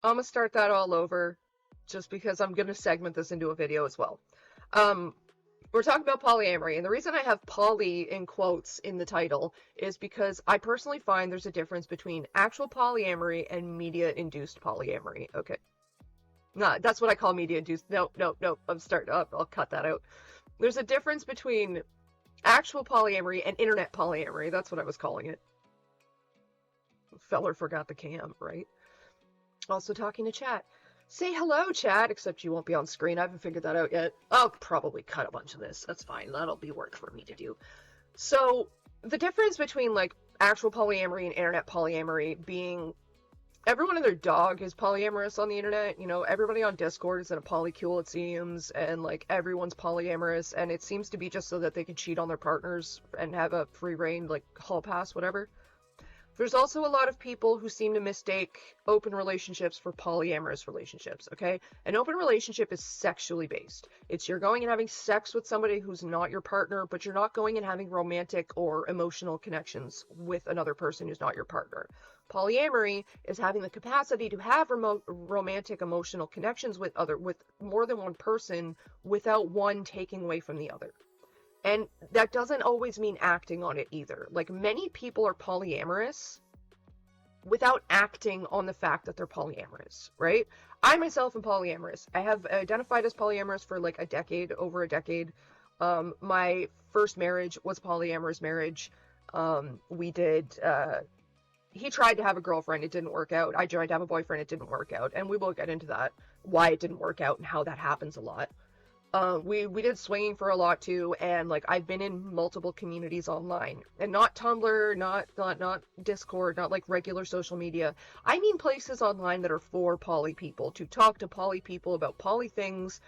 I'm gonna start that all over just because I'm gonna segment this into a video as well. Um, we're talking about polyamory, and the reason I have poly in quotes in the title is because I personally find there's a difference between actual polyamory and media-induced polyamory. Okay. No, that's what I call media-induced. No, no, no. I'm starting up. I'll cut that out. There's a difference between actual polyamory and internet polyamory. That's what I was calling it. Feller forgot the cam, right? Also talking to chat. Say hello, chat, except you won't be on screen. I haven't figured that out yet. I'll probably cut a bunch of this. That's fine. That'll be work for me to do. So, the difference between, like, actual polyamory and internet polyamory being everyone and their dog is polyamorous on the internet. You know, everybody on Discord is in a polycule, it seems, and, like, everyone's polyamorous, and it seems to be just so that they can cheat on their partners and have a free reign, like, hall pass, whatever. There's also a lot of people who seem to mistake open relationships for polyamorous relationships, okay? An open relationship is sexually based. It's you're going and having sex with somebody who's not your partner, but you're not going and having romantic or emotional connections with another person who's not your partner. Polyamory is having the capacity to have romantic emotional connections with more than one person without one taking away from the other. And that doesn't always mean acting on it either. Like, many people are polyamorous without acting on the fact that they're polyamorous, right? I myself am polyamorous. I have identified as polyamorous for like over a decade. My first marriage was a polyamorous marriage. He tried to have a girlfriend, it didn't work out. I tried to have a boyfriend, it didn't work out. And we will get into that, why it didn't work out and how that happens a lot. We did swinging for a lot too, and like I've been in multiple communities online, and not Tumblr, not Discord, not like regular social media. I mean places online that are for poly people, to talk to poly people about poly things,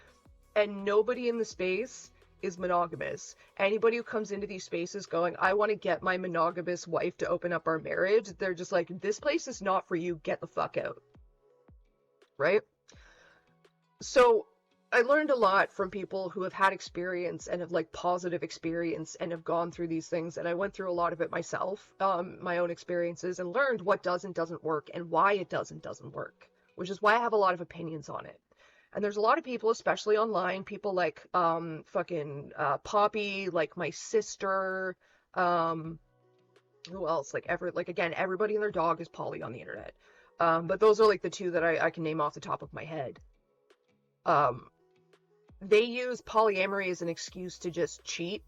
and nobody in the space is monogamous. Anybody who comes into these spaces going, I want to get my monogamous wife to open up our marriage, they're just like, this place is not for you, get the fuck out. Right? So I learned a lot from people who have had experience and have like positive experience and have gone through these things, and I went through a lot of it myself, my own experiences, and learned what does and doesn't work and why it doesn't work, which is why I have a lot of opinions on it. And there's a lot of people, especially online, people like Poppy, like my sister, who else? Again, everybody and their dog is poly on the internet. But those are like the two that I can name off the top of my head. They use polyamory as an excuse to just cheat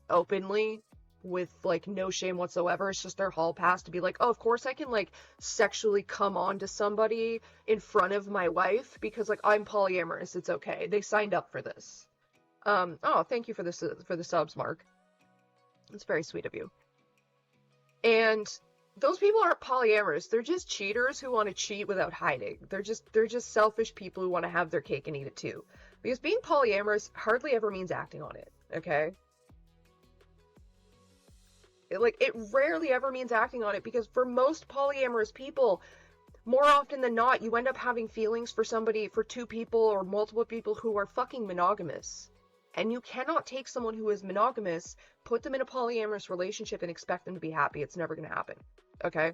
openly with like no shame whatsoever. It's just their hall pass to be like, oh, of course I can like sexually come on to somebody in front of my wife because like I'm polyamorous, it's okay. They signed up for this. Oh, thank you for the subs, Mark. It's very sweet of you. And those people aren't polyamorous. They're just cheaters who want to cheat without hiding. They're just selfish people who want to have their cake and eat it too. Because being polyamorous hardly ever means acting on it, okay? It rarely ever means acting on it, because for most polyamorous people, more often than not, you end up having feelings for somebody, for two people or multiple people who are fucking monogamous. And you cannot take someone who is monogamous, put them in a polyamorous relationship, and expect them to be happy. It's never going to happen, okay?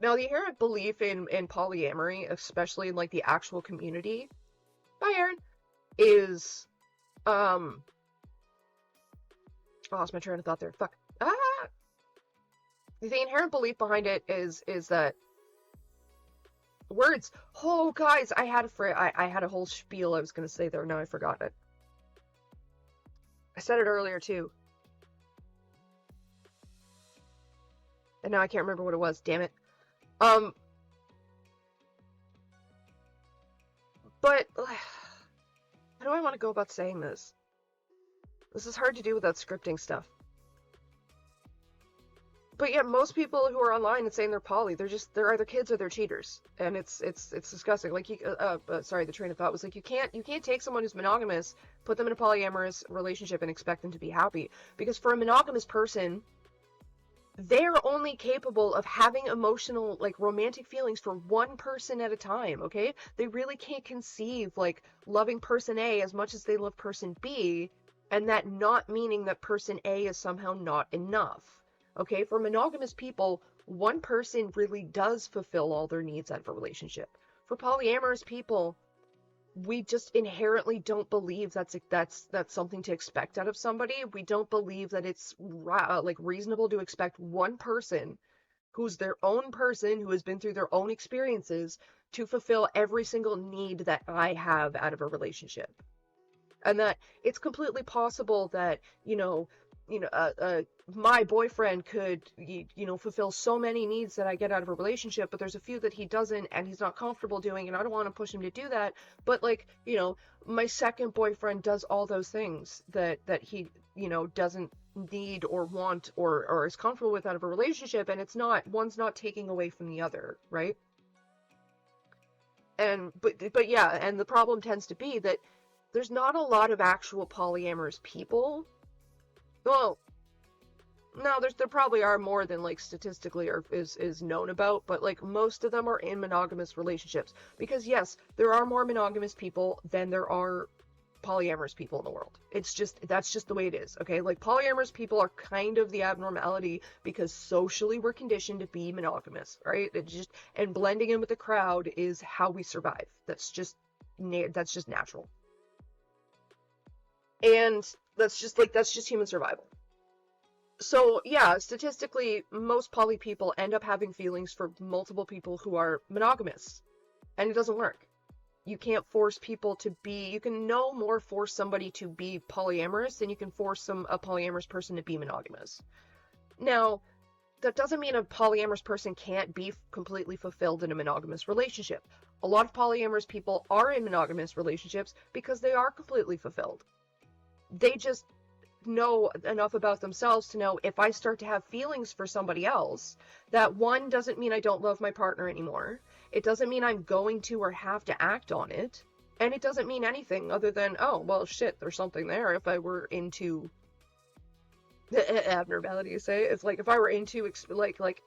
Now, the inherent belief in polyamory, especially in like the actual community, bye, Aaron, is, I lost my train of thought there. Fuck. The inherent belief behind it is that words. Oh, guys, I had a whole spiel I was gonna say there. Now I forgot it. I said it earlier too, and now I can't remember what it was. Damn it. But how do I want to go about saying this? This is hard to do without scripting stuff. But yeah, most people who are online and saying they're poly, they're either kids or they're cheaters, and it's disgusting. Like sorry, the train of thought was like you can't take someone who's monogamous, put them in a polyamorous relationship, and expect them to be happy, because for a monogamous person, they're only capable of having emotional, like romantic feelings for one person at a time. Okay, they really can't conceive like loving person A as much as they love person B, and that not meaning that person A is somehow not enough. Okay, for monogamous people, one person really does fulfill all their needs out of a relationship. For polyamorous people, we just inherently don't believe that's something to expect out of somebody. We don't believe that it's like reasonable to expect one person who's their own person, who has been through their own experiences, to fulfill every single need that I have out of a relationship. And that it's completely possible that, my boyfriend could, fulfill so many needs that I get out of a relationship, but there's a few that he doesn't and he's not comfortable doing, and I don't want to push him to do that. But like, my second boyfriend does all those things that he, doesn't need or want or is comfortable with out of a relationship, and one's not taking away from the other, right? And but yeah, and the problem tends to be that there's not a lot of actual polyamorous people. Well, no, there probably are more than like statistically is known about, but like most of them are in monogamous relationships. Because yes, there are more monogamous people than there are polyamorous people in the world. That's just the way it is, okay? Like polyamorous people are kind of the abnormality because socially we're conditioned to be monogamous, right? And blending in with the crowd is how we survive. That's just natural. And that's just human survival. So yeah, statistically, most poly people end up having feelings for multiple people who are monogamous, and it doesn't work. You can't force people to be, you can no more force somebody to be polyamorous than you can force a polyamorous person to be monogamous. Now, that doesn't mean a polyamorous person can't be completely fulfilled in a monogamous relationship. A lot of polyamorous people are in monogamous relationships because they are completely fulfilled. They just know enough about themselves to know, if I start to have feelings for somebody else, that one doesn't mean I don't love my partner anymore. It doesn't mean I'm going to or have to act on it. And it doesn't mean anything other than, oh, well, shit, there's something there. If I were into abnormality, say, it's like if I were into like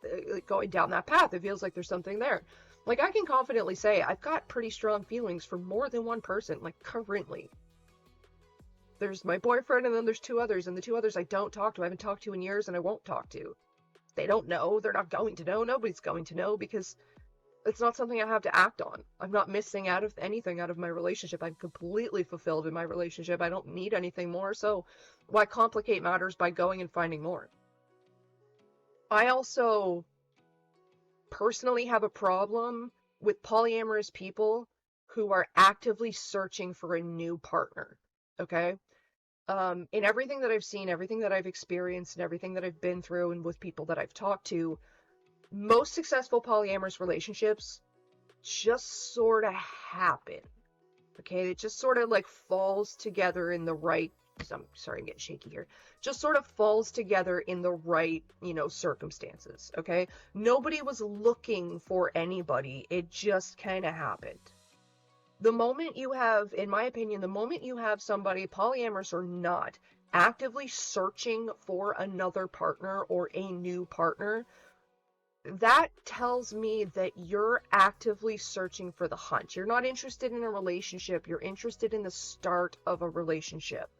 going down that path, it feels like there's something there. Like I can confidently say I've got pretty strong feelings for more than one person, like currently. There's my boyfriend, and then there's two others, and the two others I don't talk to. I haven't talked to in years, and I won't talk to. They don't know. They're not going to know. Nobody's going to know, because it's not something I have to act on. I'm not missing out of anything out of my relationship. I'm completely fulfilled in my relationship. I don't need anything more, so why complicate matters by going and finding more? I also personally have a problem with polyamorous people who are actively searching for a new partner, okay? In everything that I've seen, everything that I've experienced, and everything that I've been through, and with people that I've talked to, most successful polyamorous relationships just sort of happen. Okay, it just sort of like falls together in the right, I'm sorry, I'm getting shaky here. Just sort of falls together in the right, circumstances. Okay, nobody was looking for anybody. It just kind of happened. The moment you have, in my opinion, the moment you have somebody, polyamorous or not, actively searching for another partner or a new partner, that tells me that you're actively searching for the hunt. You're not interested in a relationship. You're interested in the start of a relationship.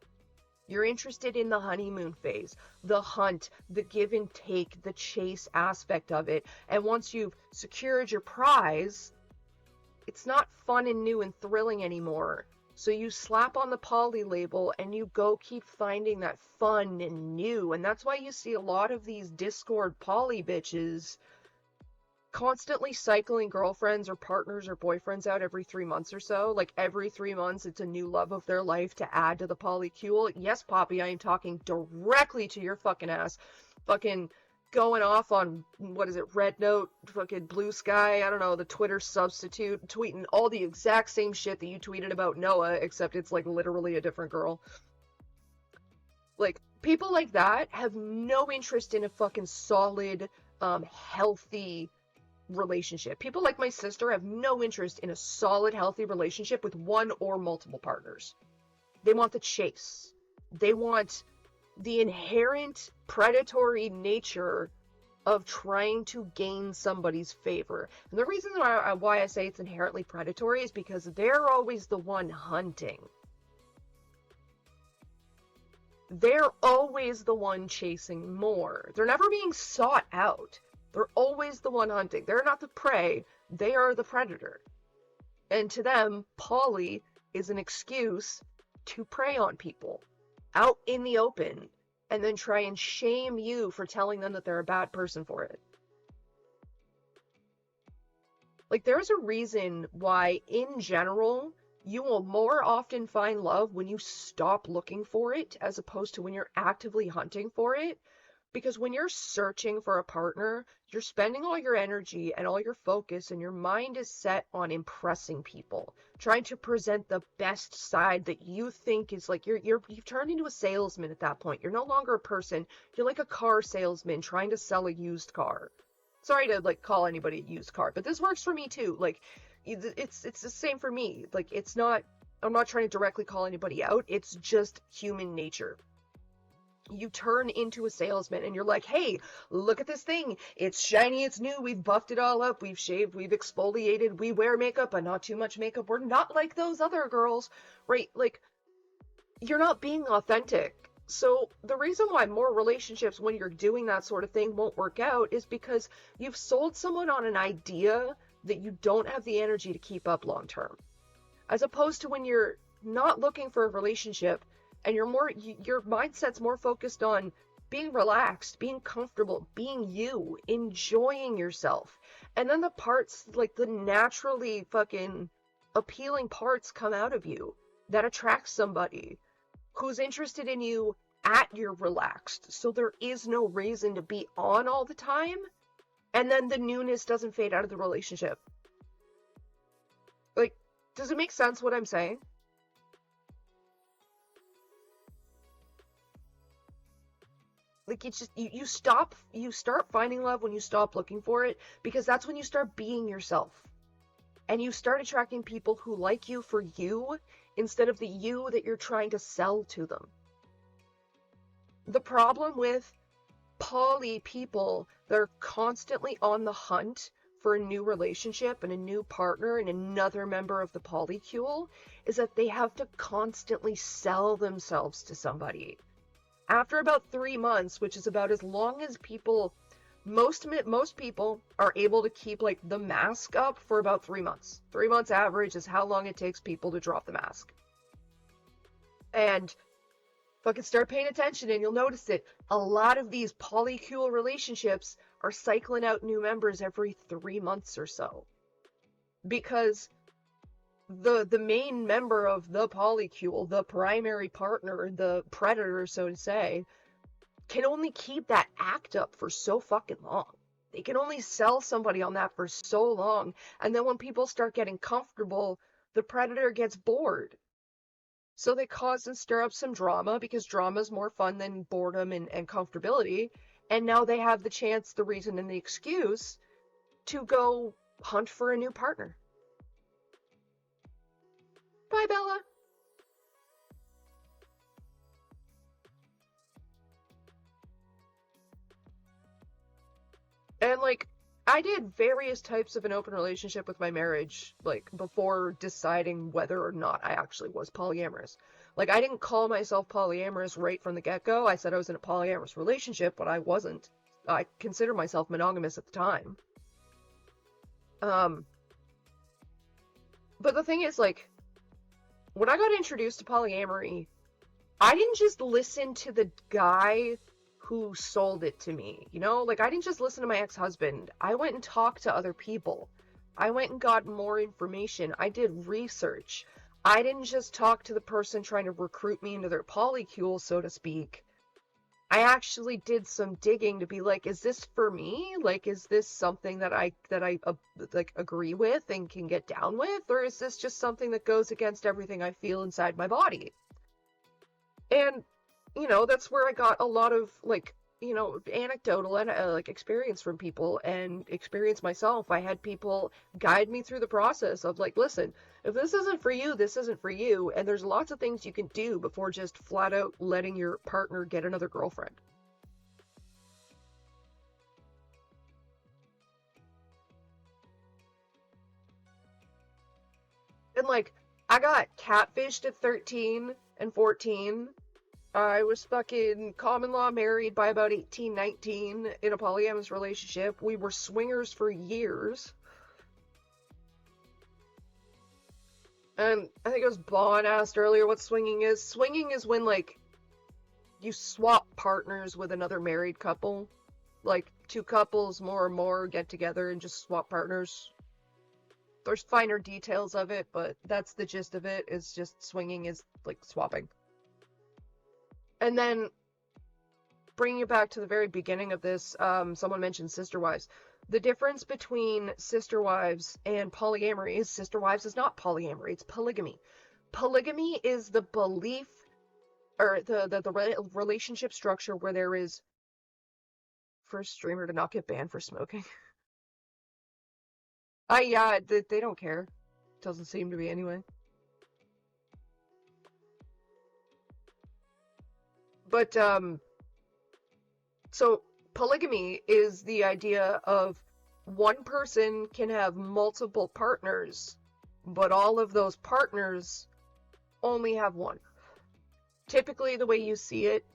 You're interested in the honeymoon phase, the hunt, the give and take, the chase aspect of it. And once you've secured your prize, it's not fun and new and thrilling anymore. So you slap on the poly label and you go keep finding that fun and new. And that's why you see a lot of these Discord poly bitches constantly cycling girlfriends or partners or boyfriends out every 3 months or so. Like every 3 months, it's a new love of their life to add to the polycule. Yes, Poppy, I am talking directly to your fucking ass. Fucking going off on, what is it, Red Note, fucking Blue Sky, I don't know, the Twitter substitute, tweeting all the exact same shit that you tweeted about Noah, except it's like literally a different girl. Like, people like that have no interest in a fucking solid, healthy relationship. People like my sister have no interest in a solid, healthy relationship with one or multiple partners. They want the chase. They want the inherent predatory nature of trying to gain somebody's favor. And the reason why I say it's inherently predatory is because they're always the one hunting. They're always the one chasing more. They're never being sought out. They're always the one hunting. They're not the prey, they are the predator. And to them, poly is an excuse to prey on people out in the open and then try and shame you for telling them that they're a bad person for it. Like, there's a reason why, in general, you will more often find love when you stop looking for it as opposed to when you're actively hunting for it. Because when you're searching for a partner, you're spending all your energy and all your focus, and your mind is set on impressing people, trying to present the best side that you think is like you've turned into a salesman at that point. You're no longer a person. You're like a car salesman trying to sell a used car. Sorry to like call anybody a used car, but this works for me too. Like, it's the same for me. Like, I'm not trying to directly call anybody out. It's just human nature. You turn into a salesman and you're like, hey, look at this thing. It's shiny, it's new, we've buffed it all up, we've shaved, we've exfoliated, we wear makeup, but not too much makeup. We're not like those other girls, right? Like, you're not being authentic. So the reason why more relationships, when you're doing that sort of thing, won't work out is because you've sold someone on an idea that you don't have the energy to keep up long term. As opposed to when you're not looking for a relationship and your mindset's more focused on being relaxed, being comfortable, being you, enjoying yourself. And then the parts, like the naturally fucking appealing parts, come out of you that attract somebody who's interested in you at your relaxed. So there is no reason to be on all the time. And then the newness doesn't fade out of the relationship. Like, does it make sense what I'm saying? Like, it's just, you start finding love when you stop looking for it, because that's when you start being yourself. And you start attracting people who like you for you instead of the you that you're trying to sell to them. The problem with poly people that are constantly on the hunt for a new relationship and a new partner and another member of the polycule is that they have to constantly sell themselves to somebody. After about 3 months, which is about as long as most people are able to keep like the mask up for about 3 months. 3 months average is how long it takes people to drop the mask. And fucking start paying attention and you'll notice it. A lot of these polycule relationships are cycling out new members every 3 months or so. Because the main member of the polycule, the primary partner, the predator, so to say, can only keep that act up for so fucking long. They can only sell somebody on that for so long. And then when people start getting comfortable, the predator gets bored. So they cause and stir up some drama, because drama is more fun than boredom and comfortability. And now they have the chance, the reason, and the excuse to go hunt for a new partner. Bye, Bella. And like, I did various types of an open relationship with my marriage, like, before deciding whether or not I actually was polyamorous. Like, I didn't call myself polyamorous right from the get-go. I said I was in a polyamorous relationship, but I wasn't. I considered myself monogamous at the time. But the thing is, like, when I got introduced to polyamory, I didn't just listen to the guy who sold it to me, you know? Like, I didn't just listen to my ex-husband. I went and talked to other people. I went and got more information. I did research. I didn't just talk to the person trying to recruit me into their polycule, so to speak. I actually did some digging to be like, is this for me? Like, is this something that I like agree with and can get down with? Or is this just something that goes against everything I feel inside my body? And, you know, that's where I got a lot of, like, you know, anecdotal and like experience from people and experience myself. I had people guide me through the process of like, listen, if this isn't for you, this isn't for you. And there's lots of things you can do before just flat out letting your partner get another girlfriend. And like, I got catfished at 13 and 14. I was fucking common law married by about 18, 19 in a polyamorous relationship. We were swingers for years. And I think it was Bon asked earlier what swinging is. Swinging is when, like, you swap partners with another married couple. Like, two couples, more or more, get together and just swap partners. There's finer details of it, but that's the gist of it, is just swinging is, like, swapping. And then, bringing it back to the very beginning of this, someone mentioned sister wives. The difference between sister wives and polyamory is sister wives is not polyamory, it's polygamy. Polygamy is the belief, or the relationship structure where there is, first streamer to not get banned for smoking. Yeah, they don't care. Doesn't seem to be anyway. But, so polygamy is the idea of one person can have multiple partners, but all of those partners only have one. Typically, the way you see it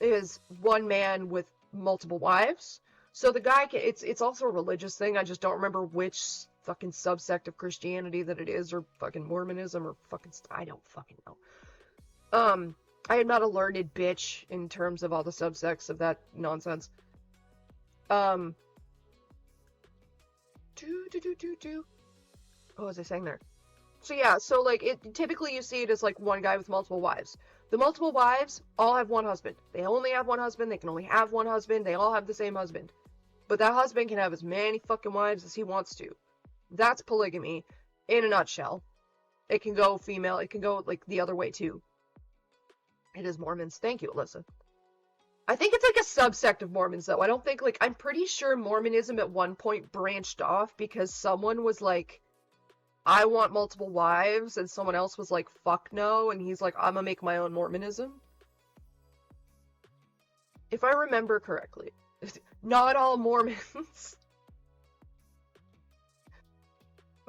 is one man with multiple wives. So the guy can, it's also a religious thing. I just don't remember which fucking subsect of Christianity that it is, or fucking Mormonism, or fucking, I don't fucking know. I am not a learned bitch in terms of all the subsects of that nonsense. What was I saying there? So yeah, so like, typically you see it as like one guy with multiple wives. The multiple wives all have one husband. They only have one husband, they can only have one husband, they all have the same husband. But that husband can have as many fucking wives as he wants to. That's polygamy, in a nutshell. It can go female, it can go like the other way too. It is Mormons. Thank you, Alyssa. I think it's like a subsect of Mormons, though. I don't think, like, I'm pretty sure Mormonism at one point branched off because someone was like, I want multiple wives, and someone else was like, fuck no, and he's like, I'm gonna make my own Mormonism. If I remember correctly. Not all Mormons.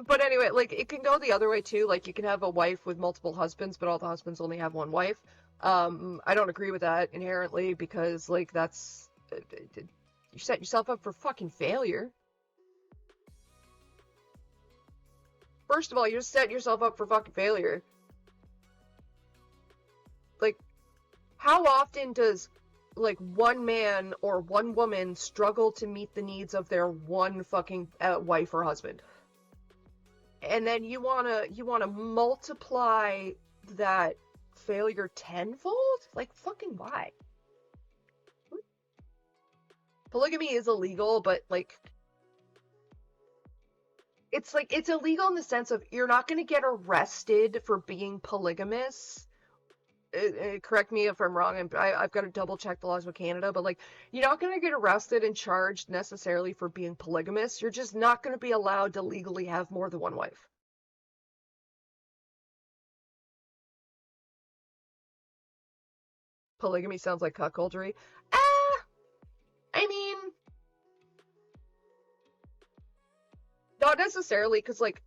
But anyway, like, it can go the other way too. Like, you can have a wife with multiple husbands, but all the husbands only have one wife. I don't agree with that inherently because, like, that's... you set yourself up for fucking failure. First of all, you just set yourself up for fucking failure. Like, how often does, like, one man or one woman struggle to meet the needs of their one fucking wife or husband? And then you wanna multiply that failure tenfold? Like, fucking why? Polygamy is illegal, but, like, it's illegal in the sense of you're not gonna get arrested for being polygamous. Correct me if I'm wrong, I've got to double check the laws with Canada, but, like, you're not gonna get arrested and charged necessarily for being polygamous. You're just not gonna be allowed to legally have more than one wife. Polygamy sounds like cuckoldry. I mean, not necessarily, because, like,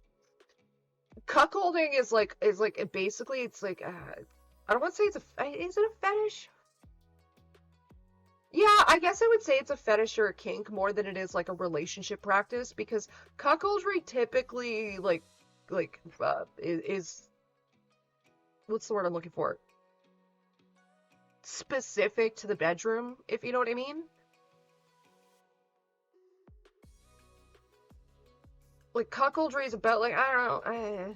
cuckolding is basically, it's like, I don't want to say is it a fetish? Yeah, I guess I would say it's a fetish or a kink more than it is like a relationship practice, because cuckoldry typically, is, what's the word I'm looking for? Specific to the bedroom, if you know what I mean. Like, cuckoldry is about, like, I don't know,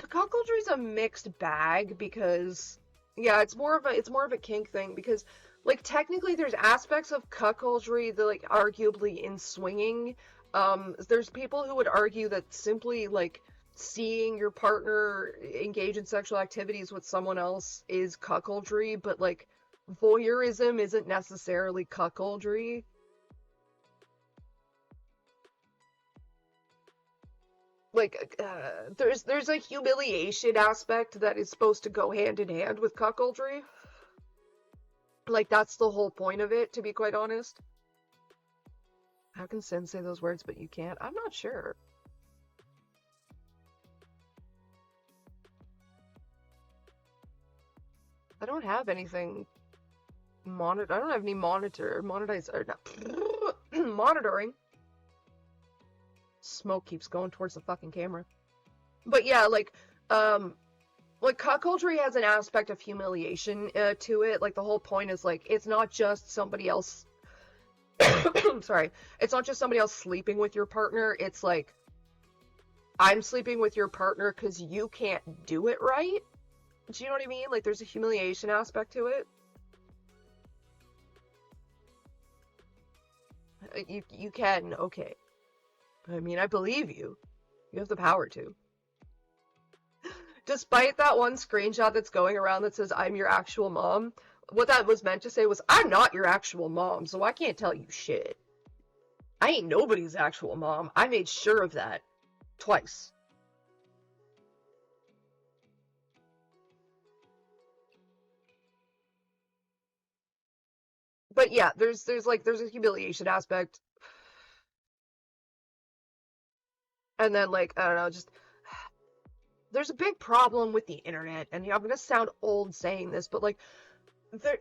cuckoldry's a mixed bag, because, yeah, it's more of a kink thing, because, like, technically there's aspects of cuckoldry that, like, arguably in swinging. There's people who would argue that simply, like, seeing your partner engage in sexual activities with someone else is cuckoldry, but, like, voyeurism isn't necessarily cuckoldry. Like, there's a humiliation aspect that is supposed to go hand in hand with cuckoldry. Like, that's the whole point of it, to be quite honest. How can Sin say those words, but you can't? I'm not sure. I don't have anything I don't have any monetized, or not, monitoring. Smoke keeps going towards the fucking camera. But yeah, like cuckoldry has an aspect of humiliation to it. Like, the whole point is, like, it's not just somebody else. Sorry. It's not just somebody else sleeping with your partner. It's like, I'm sleeping with your partner because you can't do it right. Do you know what I mean? Like, there's a humiliation aspect to it. You can, okay. I mean, I believe you. You have the power to. Despite that one screenshot that's going around that says, I'm your actual mom, what that was meant to say was, I'm not your actual mom, so I can't tell you shit. I ain't nobody's actual mom. I made sure of that. Twice. But yeah, there's a humiliation aspect. And then, like, I don't know, just, there's a big problem with the internet, and I'm gonna sound old saying this, but, like, there,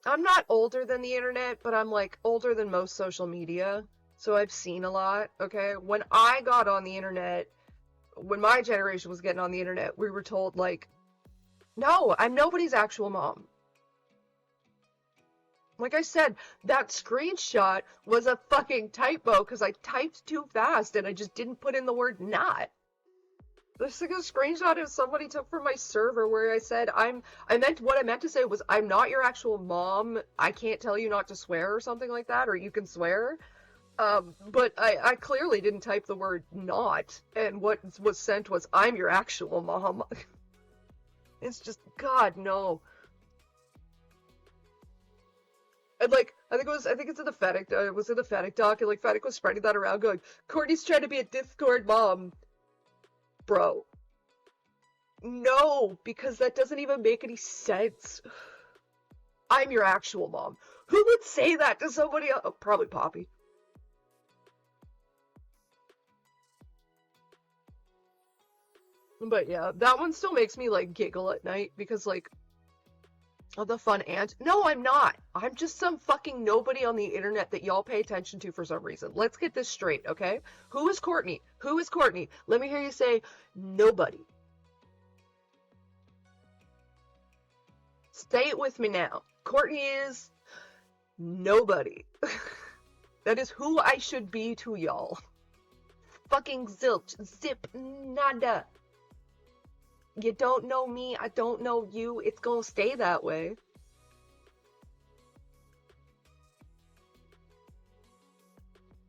I'm not older than the internet, but I'm, like, older than most social media, so I've seen a lot, okay? When I got on the internet, when my generation was getting on the internet, we were told, like, no, I'm nobody's actual mom. Like I said, that screenshot was a fucking typo because I typed too fast and I just didn't put in the word not. There's like a screenshot of somebody took from my server where I said what I meant to say was, I'm not your actual mom. I can't tell you not to swear or something like that, or you can swear. But I clearly didn't type the word not, and what was sent was, I'm your actual mom. It's just, God, no. And, like, I think it's in the Fennec, it was in the Fennec doc, and, like, Fennec was spreading that around going, Courtney's trying to be a Discord mom. Bro. No, because that doesn't even make any sense. I'm your actual mom. Who would say that to somebody else? Oh, probably Poppy. But yeah, that one still makes me, like, giggle at night, because, like, of the fun aunt. No, I'm not. I'm just some fucking nobody on the internet that y'all pay attention to for some reason. Let's get this straight, okay? Who is Courtney? Who is Courtney? Let me hear you say, nobody. Say it with me now. Courtney is nobody. That is who I should be to y'all. Fucking zilch. Zip. Nada. You don't know me, I don't know you, it's gonna stay that way.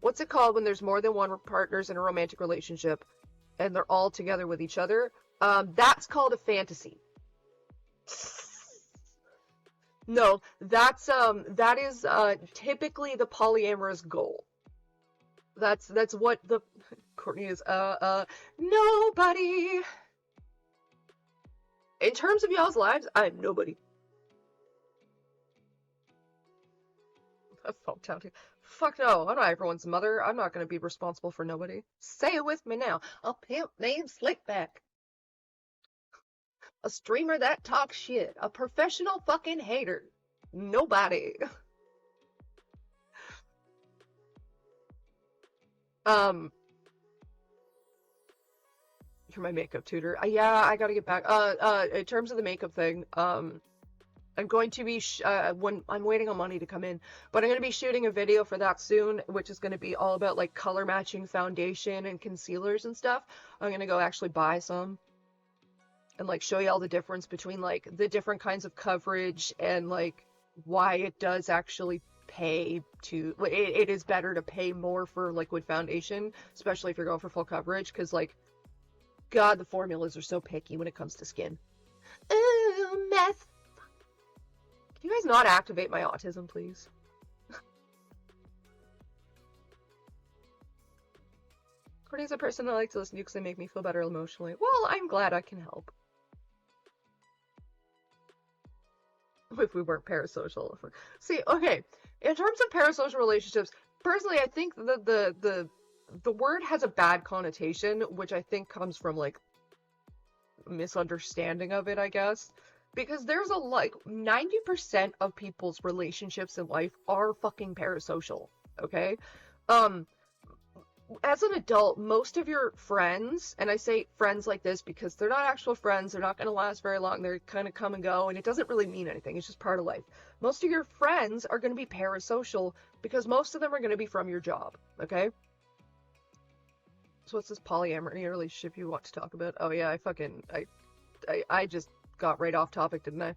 What's it called when there's more than one partners in a romantic relationship and they're all together with each other? That's called a fantasy. No, that is typically the polyamorous goal. That's what the Courtney is nobody. In terms of y'all's lives, I'm nobody. Fuck no, I'm not everyone's mother. I'm not gonna be responsible for nobody. Say it with me now. A pimp named Slickback. A streamer that talks shit. A professional fucking hater. Nobody. You're my makeup tutor. Yeah, I gotta get back. In terms of the makeup thing, I'm going to be when I'm waiting on money to come in, but I'm gonna be shooting a video for that soon, which is gonna be all about, like, color matching foundation and concealers and stuff. I'm gonna go actually buy some and, like, show you all the difference between, like, the different kinds of coverage and, like, why it does actually pay to, it is better to pay more for liquid foundation, especially if you're going for full coverage, because, like, God, the formulas are so picky when it comes to skin. Ooh, meth. Can you guys not activate my autism, please? Courtney's a person I like to listen to because they make me feel better emotionally. Well, I'm glad I can help. If we weren't parasocial. See, okay, in terms of parasocial relationships, personally, I think the word has a bad connotation, which I think comes from, like, misunderstanding of it, I guess. Because there's like 90% of people's relationships in life are fucking parasocial, okay? Um, as an adult, most of your friends, and I say friends like this because they're not actual friends, they're not going to last very long, they're kind of come and go, and it doesn't really mean anything, it's just part of life. Most of your friends are going to be parasocial because most of them are going to be from your job, okay? So what's this polyamory relationship you want to talk about? Oh yeah, I just got right off topic, didn't I?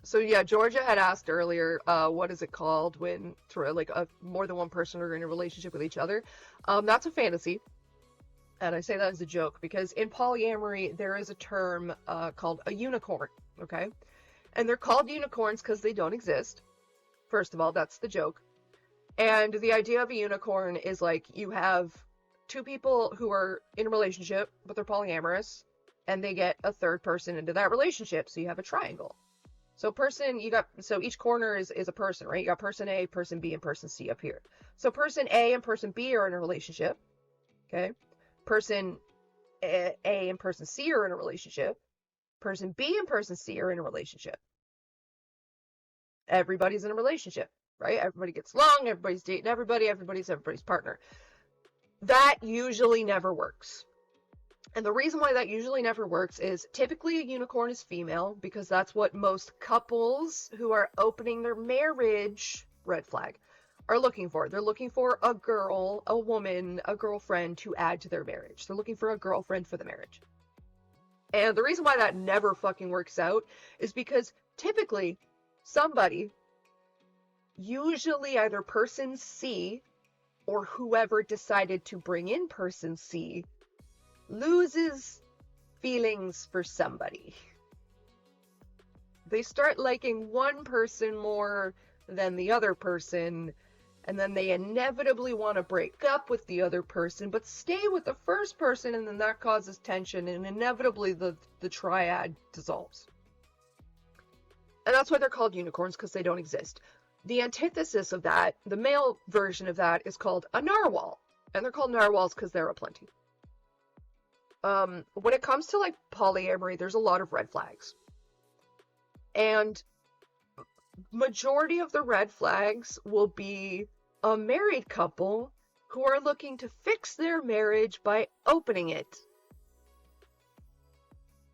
So yeah, Georgia had asked earlier, what is it called when like more than one person are in a relationship with each other? That's a fantasy. And I say that as a joke because in polyamory, there is a term, called a unicorn, okay? And they're called unicorns because they don't exist. First of all, that's the joke. And the idea of a unicorn is like you have two people who are in a relationship, but they're polyamorous, and they get a third person into that relationship, so you have a triangle. So each corner is a person, right? You got person A, person B, and person C up here. So person A and person B are in a relationship, okay? Person A and person C are in a relationship. Person B and person C are in a relationship. Everybody's in a relationship, right? Everybody gets along, everybody's dating everybody, everybody's partner. That usually never works. And the reason why that usually never works is typically a unicorn is female because that's what most couples who are opening their marriage, red flag, are looking for. They're looking for a girl, a woman, a girlfriend to add to their marriage. They're looking for a girlfriend for the marriage. And the reason why that never fucking works out is because typically somebody, usually either person C or whoever decided to bring in person C, loses feelings for somebody. They start liking one person more than the other person, and then they inevitably want to break up with the other person, but stay with the first person, and then that causes tension, and inevitably the triad dissolves. And that's why they're called unicorns, because they don't exist. The antithesis of that, the male version of that, is called a narwhal. And they're called narwhals because there are plenty. When it comes to like polyamory, there's a lot of red flags. And majority of the red flags will be a married couple who are looking to fix their marriage by opening it.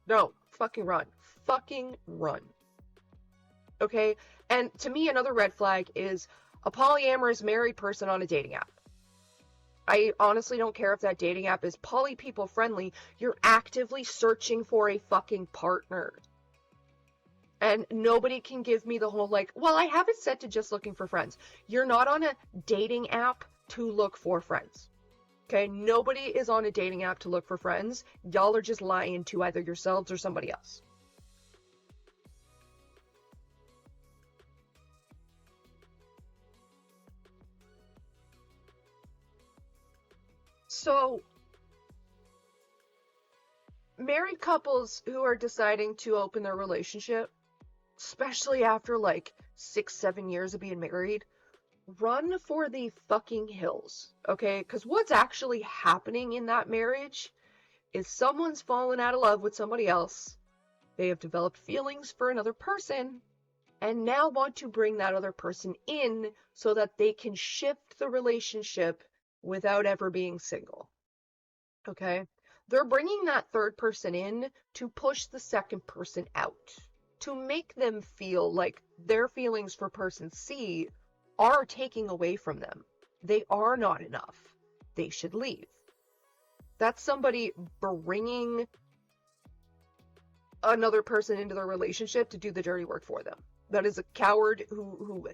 No, fucking run. Fucking run. Okay? And to me, another red flag is a polyamorous married person on a dating app. I honestly don't care if that dating app is poly people friendly. You're actively searching for a fucking partner. And nobody can give me the whole like, well, I have it set to just looking for friends. You're not on a dating app to look for friends. Okay? Nobody is on a dating app to look for friends. Y'all are just lying to either yourselves or somebody else. So, married couples who are deciding to open their relationship, especially after like 6-7 years of being married, run for the fucking hills, okay? Because what's actually happening in that marriage is someone's fallen out of love with somebody else, they have developed feelings for another person, and now want to bring that other person in so that they can shift the relationship without ever being single. Okay? They're bringing that third person in to push the second person out, to make them feel like their feelings for person C are taking away from them. They are not enough. They should leave. That's somebody bringing another person into their relationship to do the dirty work for them. That is a coward who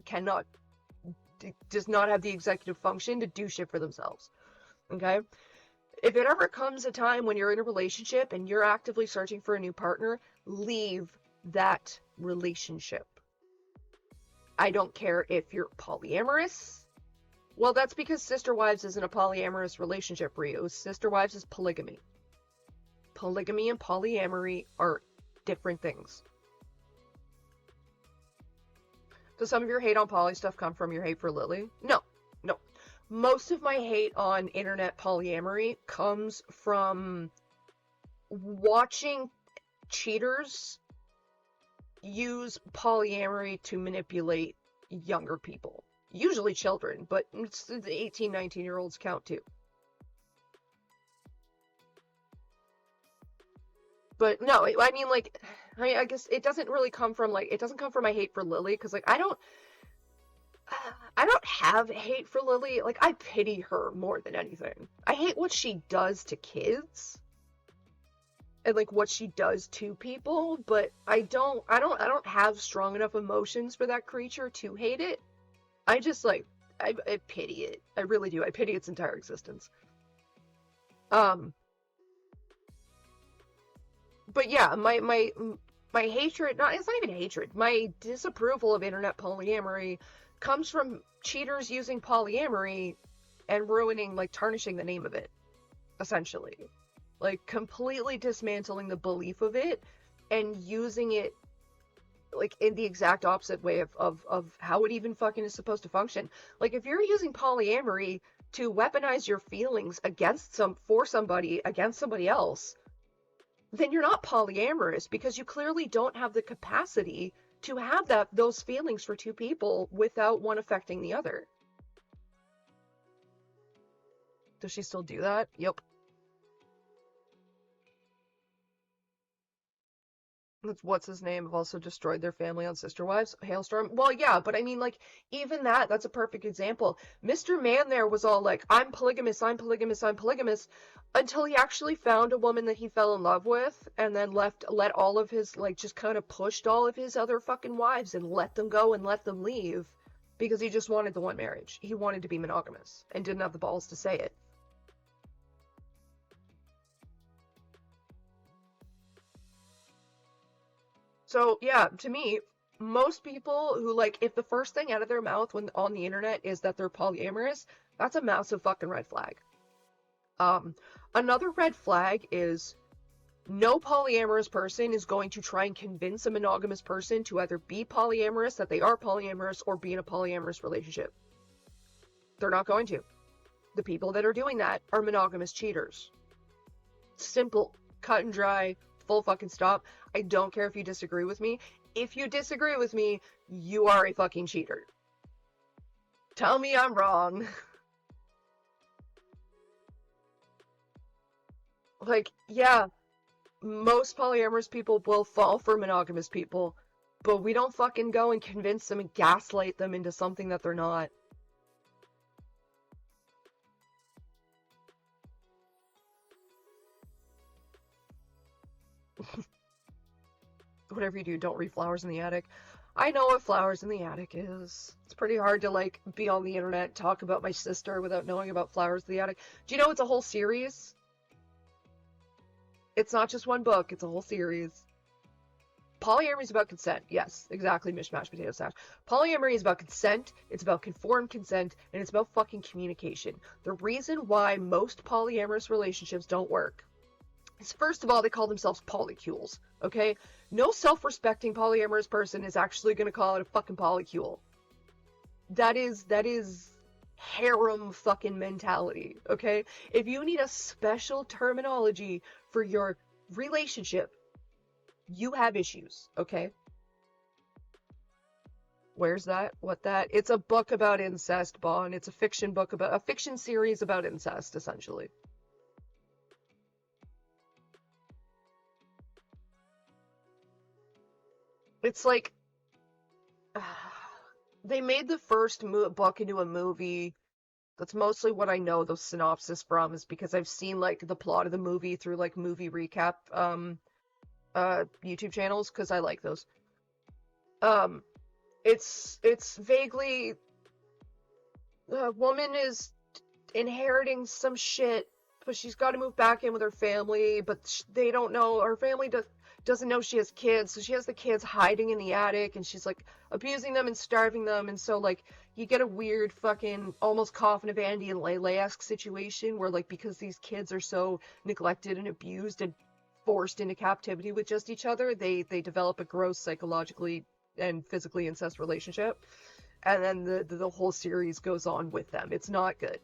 does not have the executive function to do shit for themselves. Okay? If it ever comes a time when you're in a relationship and you're actively searching for a new partner, leave that relationship. I don't care if you're polyamorous. Well, that's because Sister Wives isn't a polyamorous relationship for you. Sister Wives is polygamy. Polygamy and polyamory are different things. Does some of your hate on poly stuff come from your hate for Lily? No. Most of my hate on internet polyamory comes from watching cheaters use polyamory to manipulate younger people. Usually children, but the 18, 19-year-olds count too. But no, I mean, like, I guess it doesn't really come from, like, it doesn't come from my hate for Lily, because, like, I don't have hate for Lily. Like, I pity her more than anything. I hate what she does to kids and like what she does to people, but I don't have strong enough emotions for that creature to hate it. I just like I pity it. I really do. I pity its entire existence. Um but yeah, my hatred, not it's not even hatred. My disapproval of internet polyamory comes from cheaters using polyamory and ruining, like, tarnishing the name of it, essentially. Like, completely dismantling the belief of it and using it, like, in the exact opposite way of how it even fucking is supposed to function. Like, if you're using polyamory to weaponize your feelings for somebody against somebody else, then you're not polyamorous, because you clearly don't have the capacity to have those feelings for two people without one affecting the other. Does she still do that? Yep. What's his name have also destroyed their family on Sister Wives. Hailstorm. Well, yeah, but I mean, like, even that's a perfect example. Mr. Man there was all like, I'm polygamous, I'm polygamous, I'm polygamous, until he actually found a woman that he fell in love with, and then let all of his, like, just kind of pushed all of his other fucking wives and let them go and let them leave, because he just wanted the one marriage. He wanted to be monogamous and didn't have the balls to say it. So, yeah, to me, most people who, like, if the first thing out of their mouth when on the internet is that they're polyamorous, that's a massive fucking red flag. Um, Another red flag is no polyamorous person is going to try and convince a monogamous person to either be polyamorous, that they are polyamorous, or be in a polyamorous relationship. They're not going to. The people that are doing that are monogamous cheaters. Simple, cut and dry, full fucking stop. I don't care if you disagree with me. If you disagree with me, you are a fucking cheater. Tell me I'm wrong. Like, yeah, most polyamorous people will fall for monogamous people, but we don't fucking go and convince them and gaslight them into something that they're not. Whatever you do, don't read Flowers in the Attic. I know what Flowers in the Attic is. It's pretty hard to, like, be on the internet, talk about my sister without knowing about Flowers in the Attic. Do you know it's a whole series? It's not just one book, it's a whole series. Polyamory is about consent. Yes, exactly, mishmash potato sack. Polyamory is about consent, it's about conformed consent, and it's about fucking communication. The reason why most polyamorous relationships don't work is, first of all, they call themselves polycules, okay? No self-respecting polyamorous person is actually going to call it a fucking polycule. That is harem fucking mentality, okay? If you need a special terminology for your relationship, you have issues, okay? Where's that? What that? It's a book about incest, Bon. It's a fiction series about incest, essentially. It's like, they made the first book into a movie. That's mostly what I know the synopsis from, is because I've seen, like, the plot of the movie through, like, movie recap YouTube channels, because I like those. Um, it's vaguely, a woman is inheriting some shit, but she's got to move back in with her family, but they don't know, her family doesn't know she has kids, so she has the kids hiding in the attic, and she's, like, abusing them and starving them, and so, like, you get a weird fucking almost Coffin of Andy and Lele-esque situation where, like, because these kids are so neglected and abused and forced into captivity with just each other, they develop a gross psychologically and physically incest relationship, and then the whole series goes on with them. It's not good.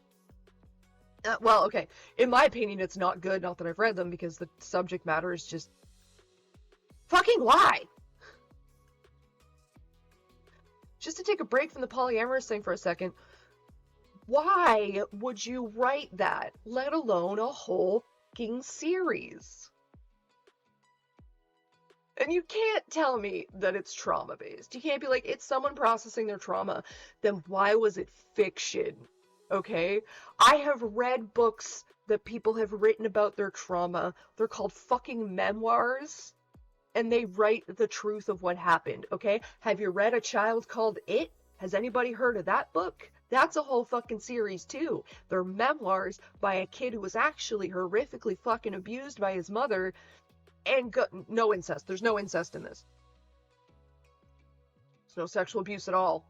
Well, okay. In my opinion, it's not good. Not that I've read them, because the subject matter is just fucking why. Just to take a break from the polyamorous thing for a second, why would you write that, let alone a whole fucking series? And you can't tell me that it's trauma-based. You can't be like, it's someone processing their trauma. Then why was it fiction? Okay? I have read books that people have written about their trauma. They're called fucking memoirs. And they write the truth of what happened, okay? Have you read A Child Called It? Has anybody heard of that book? That's a whole fucking series, too. They're memoirs by a kid who was actually horrifically fucking abused by his mother, and no incest. There's no incest in this. There's no sexual abuse at all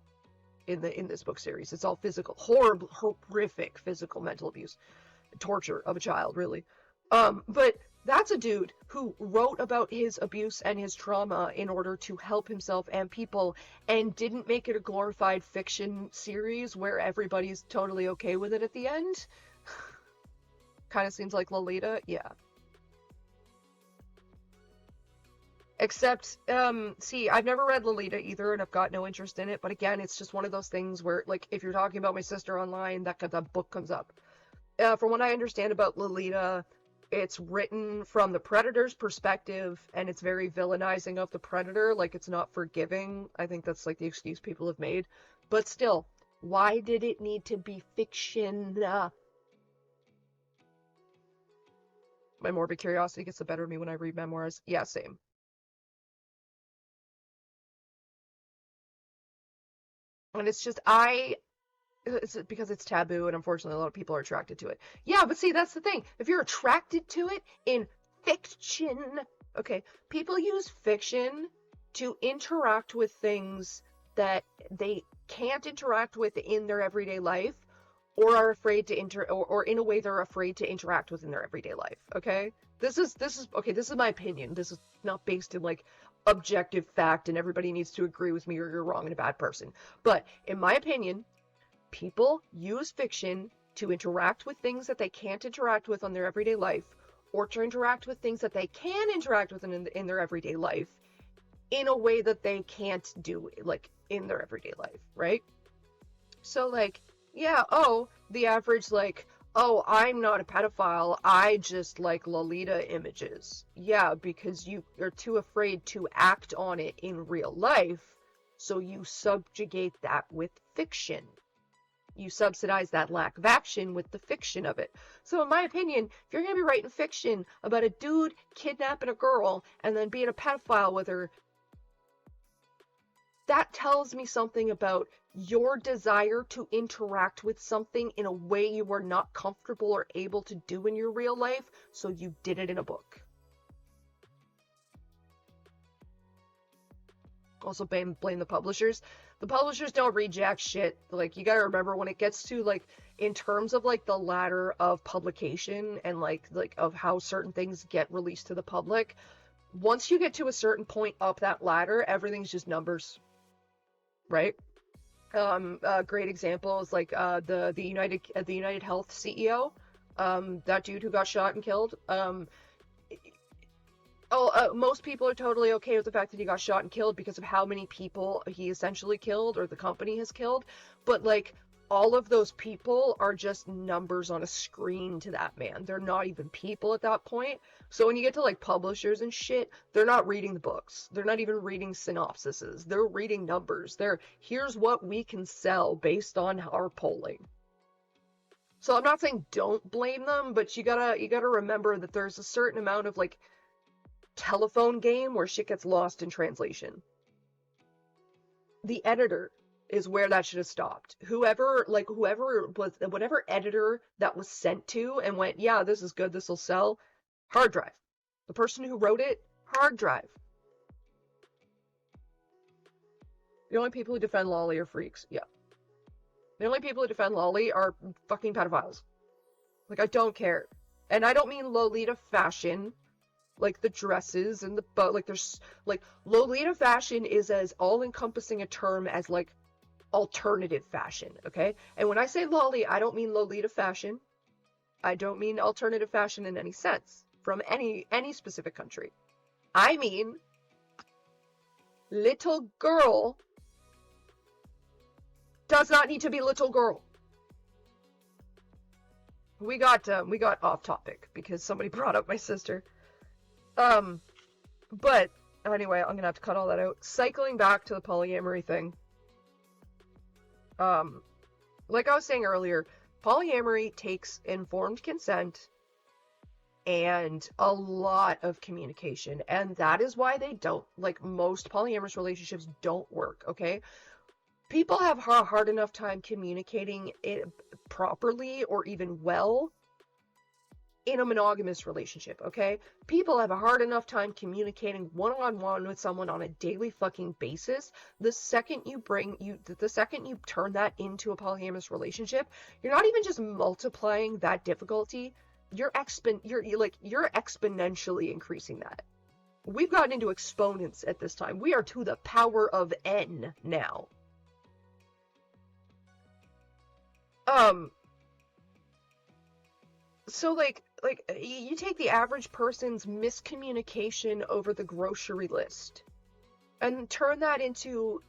in this book series. It's all physical, horrible, horrific physical, mental abuse, torture of a child, really. But that's a dude who wrote about his abuse and his trauma in order to help himself and people, and didn't make it a glorified fiction series where everybody's totally okay with it at the end. Kind of seems like Lolita, yeah. Except, see, I've never read Lolita either, and I've got no interest in it, but again, it's just one of those things where, like, if you're talking about my sister online, that book comes up. From what I understand about Lolita, it's written from the predator's perspective, and it's very villainizing of the predator, like, it's not forgiving. I think that's, like, the excuse people have made. But still, why did it need to be fiction? My morbid curiosity gets the better of me when I read memoirs. Yeah, same. And it's just, it's because it's taboo, and unfortunately a lot of people are attracted to it. Yeah, but see, that's the thing. If you're attracted to it in fiction, okay, people use fiction to interact with things that they can't interact with in their everyday life, or are afraid to or in a way they're afraid to interact with in their everyday life, okay? This is okay, this is my opinion. This is not based in, like, objective fact, and everybody needs to agree with me or you're wrong and a bad person. But in my opinion, people use fiction to interact with things that they can't interact with on their everyday life, or to interact with things that they can interact with in their everyday life in a way that they can't do, like, in their everyday life, right? So, like, yeah, oh, the average, like, oh, I'm not a pedophile, I just like Lolita images. Yeah, because you are too afraid to act on it in real life, so you subjugate that with fiction. You subsidize that lack of action with the fiction of it. So in my opinion, if you're going to be writing fiction about a dude kidnapping a girl and then being a pedophile with her, that tells me something about your desire to interact with something in a way you are not comfortable or able to do in your real life, so you did it in a book. Also blame the publishers. The publishers don't read jack shit. Like, you gotta remember, when it gets to, like, in terms of, like, the ladder of publication and, like of how certain things get released to the public, once you get to a certain point up that ladder, everything's just numbers. Right? A great example is, like, the United Health CEO, that dude who got shot and killed. Most people are totally okay with the fact that he got shot and killed because of how many people he essentially killed, or the company has killed. But, like, all of those people are just numbers on a screen to that man. They're not even people at that point. So when you get to, like, publishers and shit, they're not reading the books. They're not even reading synopsises. They're reading numbers. Here's what we can sell based on our polling. So I'm not saying don't blame them, but you gotta remember that there's a certain amount of, like, telephone game where shit gets lost in translation. The editor is where that should have stopped. Whoever was, whatever editor that was sent to and went, yeah, this is good, this will sell, hard drive. The person who wrote it, hard drive. The only people who defend Lolly are freaks. Yeah. The only people who defend Lolly are fucking pedophiles. Like, I don't care. And I don't mean Lolita fashion, like the dresses and like, there's, like, Lolita fashion is as all-encompassing a term as, like, alternative fashion, okay? And when I say lolly, I don't mean Lolita fashion. I don't mean alternative fashion in any sense, from any specific country. I mean, little girl does not need to be little girl. We got off topic because somebody brought up my sister. But anyway, I'm gonna have to cut all that out. Cycling back to the polyamory thing. Like I was saying earlier, polyamory takes informed consent and a lot of communication, and that is why they don't, like, most polyamorous relationships don't work, okay? People have a hard enough time communicating it properly or even well in a monogamous relationship, okay? People have a hard enough time communicating one-on-one with someone on a daily fucking basis. The second you turn that into a polyamorous relationship, you're not even just multiplying that difficulty, you're exponentially increasing that. We've gotten into exponents at this time. We are to the power of n now. So like you take the average person's miscommunication over the grocery list and turn that into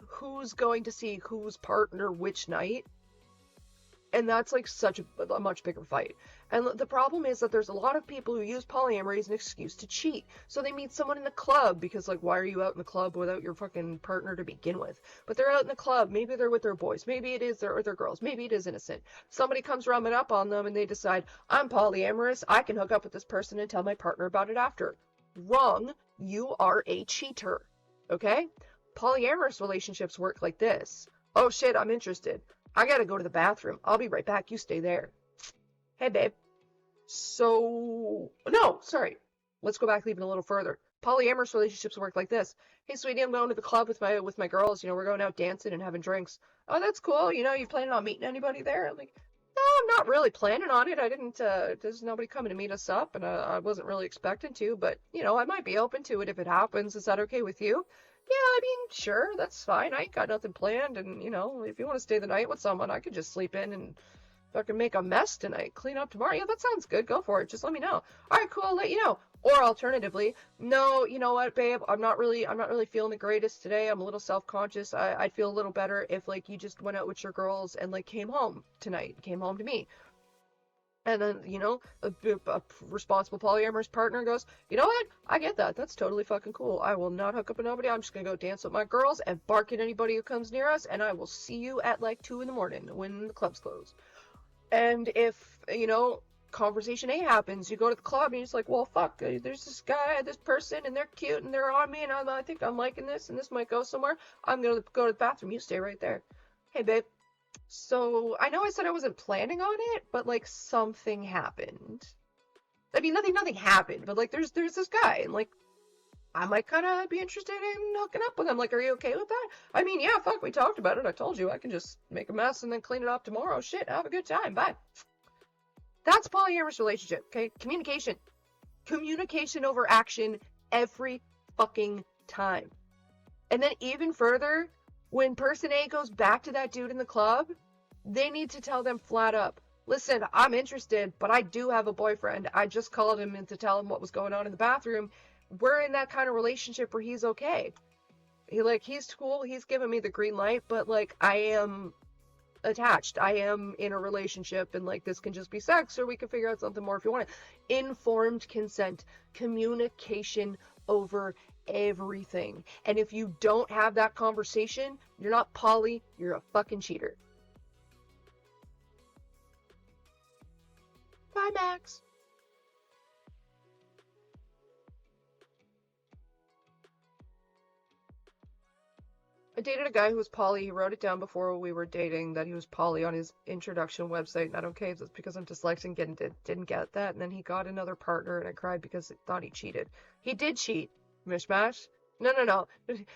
who's going to see whose partner which night, and that's like such a much bigger fight. And the problem is that there's a lot of people who use polyamory as an excuse to cheat. So they meet someone in the club because, like, why are you out in the club without your fucking partner to begin with? But they're out in the club, maybe they're with their boys, maybe it is their girls, maybe it is innocent. Somebody comes rumming up on them and they decide, I'm polyamorous, I can hook up with this person and tell my partner about it after. Wrong. You are a cheater. Okay? Polyamorous relationships work like this. Oh shit, I'm interested. I gotta go to the bathroom. I'll be right back. You stay there. Hey, babe. No, sorry. Let's go back even a little further. Polyamorous relationships work like this. Hey, sweetie, I'm going to the club with my girls. You know, we're going out dancing and having drinks. Oh, that's cool. You know, you planning on meeting anybody there? I'm like, no, I'm not really planning on it. I didn't, there's nobody coming to meet us up, and I wasn't really expecting to, but, you know, I might be open to it if it happens. Is that okay with you? Yeah, I mean, sure, that's fine. I ain't got nothing planned, and, you know, if you want to stay the night with someone, I could just sleep in and fucking make a mess tonight, clean up tomorrow. Yeah, that sounds good. Go for it. Just let me know. All right, cool. I'll let you know. Or alternatively, no, you know what, babe? I'm not really feeling the greatest today. I'm a little self-conscious. I'd feel a little better if, like, you just went out with your girls and, like, came home tonight, came home to me. And then, you know, a responsible polyamorous partner goes, you know what? I get that. That's totally fucking cool. I will not hook up with nobody. I'm just going to go dance with my girls and bark at anybody who comes near us. And I will see you at like 2 in the morning when the club's closed. And if, you know, conversation A happens, you go to the club and you're just like, well, fuck, there's this guy, this person, and they're cute and they're on me and I think I'm liking this and this might go somewhere. I'm going to go to the bathroom. You stay right there. Hey, babe. So, I know I said I wasn't planning on it, but, like, something happened. I mean, nothing happened, but, like, there's this guy, and, like, I might kind of be interested in hooking up with him. Like, are you okay with that? I mean, yeah, fuck, we talked about it. I told you I can just make a mess and then clean it up tomorrow. Shit, have a good time. Bye. That's polyamorous relationship, okay? Communication. Communication over action every fucking time. And then even further, when person A goes back to that dude in the club, they need to tell them flat up, listen, I'm interested, but I do have a boyfriend. I just called him in to tell him what was going on in the bathroom. We're in that kind of relationship where he's okay. He's cool. He's giving me the green light, but, like, I am attached. I am in a relationship, and, like, this can just be sex, or we can figure out something more if you want it. Informed consent. Communication over everything. And if you don't have that conversation, you're not poly, you're a fucking cheater. Bye, Max. I dated a guy who was poly. He wrote it down before we were dating that he was poly on his introduction website, and I don't care if it's because I'm dyslexic and didn't get that. And then he got another partner, and I cried because I thought he cheated. He did cheat. Mishmash. No.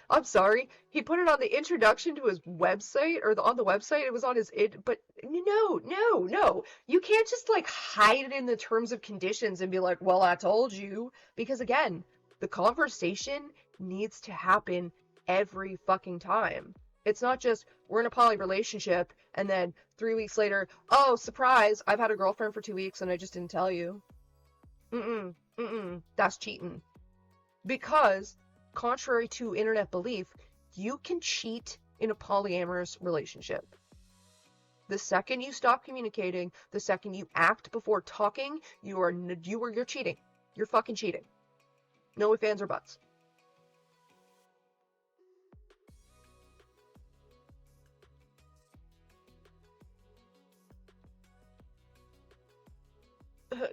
I'm sorry. He put it on the introduction to his website, or on the website. It was on his but no. You can't just, like, hide it in the terms of conditions and be like, well, I told you. Because again, the conversation needs to happen every fucking time. It's not just, we're in a poly relationship, and then 3 weeks later, oh, surprise, I've had a girlfriend for 2 weeks and I just didn't tell you. That's cheating. Because, contrary to internet belief, you can cheat in a polyamorous relationship. The second you stop communicating, the second you act before talking, you're cheating. You're fucking cheating. No ifs, ands, or buts.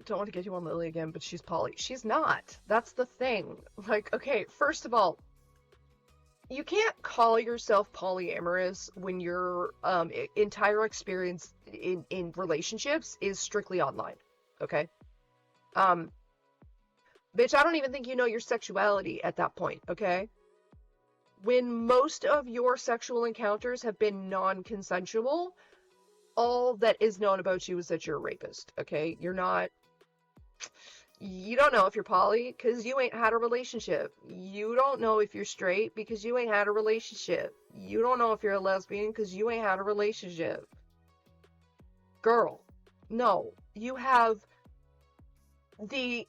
Don't want to get you on Lily again, but she's poly. She's not. That's the thing. Like, okay, first of all, you can't call yourself polyamorous when your entire experience in relationships is strictly online. Okay? Bitch, I don't even think you know your sexuality at that point, okay? When most of your sexual encounters have been non-consensual, all that is known about you is that you're a rapist, okay? You don't know if you're poly because you ain't had a relationship. You don't know if you're straight because you ain't had a relationship. You don't know if you're a lesbian because you ain't had a relationship. Girl, no. You have the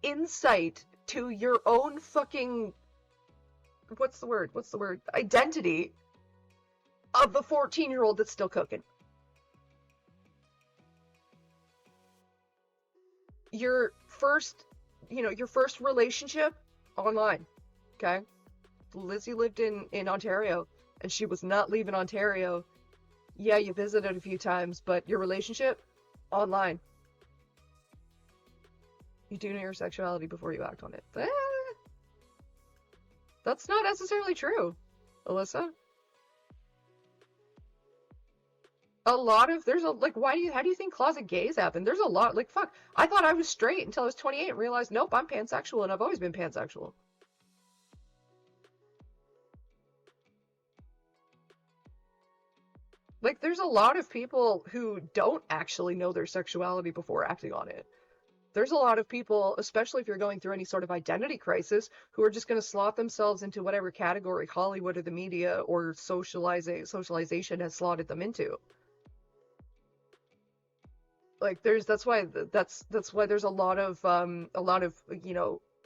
insight to your own fucking... What's the word? Identity of the 14-year-old that's still cooking. Your first relationship online, okay? Lizzie lived in Ontario, and she was not leaving Ontario. Yeah, you visited a few times, but your relationship, online. You do know your sexuality before you act on it. That's not necessarily true, Alyssa. How do you think closet gays happen? There's a lot, like, fuck. I thought I was straight until I was 28 and realized, nope, I'm pansexual, and I've always been pansexual. Like, there's a lot of people who don't actually know their sexuality before acting on it. There's a lot of people, especially if you're going through any sort of identity crisis, who are just going to slot themselves into whatever category Hollywood or the media or socialization has slotted them into. Like, that's why there's a lot of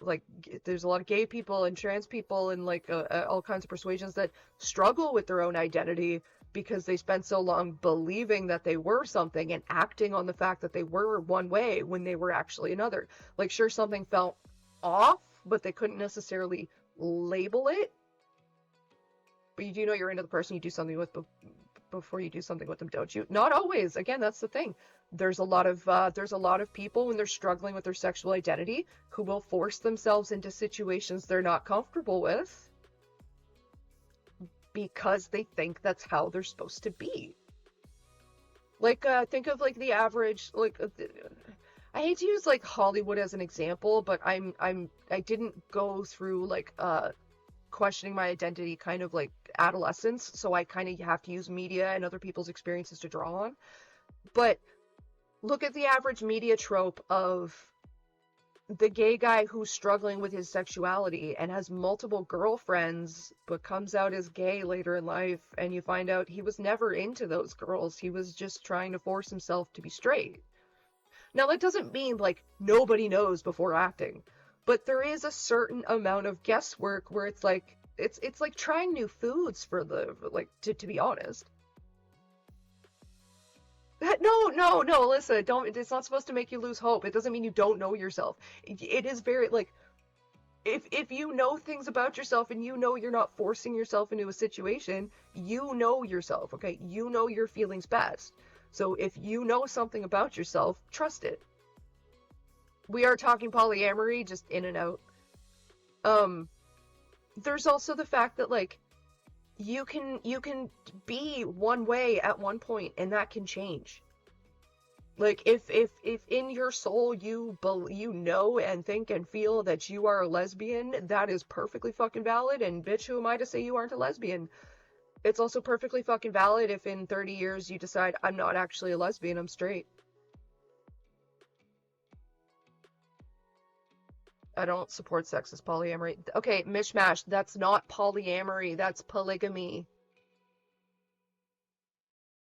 like, there's a lot of gay people and trans people and like all kinds of persuasions that struggle with their own identity because they spent so long believing that they were something and acting on the fact that they were one way when they were actually another. Like, sure, something felt off, but they couldn't necessarily label it. But you do know you're into the person you do something with before you do something with them, don't you? Not always. Again, that's the thing. There's a lot of people when they're struggling with their sexual identity who will force themselves into situations they're not comfortable with because they think that's how they're supposed to be. Like, think of like the average, like, I hate to use like Hollywood as an example, but I didn't go through like questioning my identity kind of like adolescence, so I kind of have to use media and other people's experiences to draw on. But look at the average media trope of the gay guy who's struggling with his sexuality and has multiple girlfriends but comes out as gay later in life, and you find out he was never into those girls. He was just trying to force himself to be straight. Now, that doesn't mean like nobody knows before acting, but there is a certain amount of guesswork where it's like it's like trying new foods for the like to be honest. No, Alyssa, don't. It's not supposed to make you lose hope. It doesn't mean you don't know yourself. It is very like if you know things about yourself and you know you're not forcing yourself into a situation, you know yourself, okay? You know your feelings best. So if you know something about yourself, trust it. We are talking polyamory, just in and out. There's also the fact that like you can be one way at one point and that can change. Like if in your soul you know and think and feel that you are a lesbian, that is perfectly fucking valid, and bitch, who am I to say you aren't a lesbian? It's also perfectly fucking valid if in 30 years you decide I'm not actually a lesbian, I'm straight. I don't support sexist polyamory. Okay, mishmash, that's not polyamory, that's polygamy.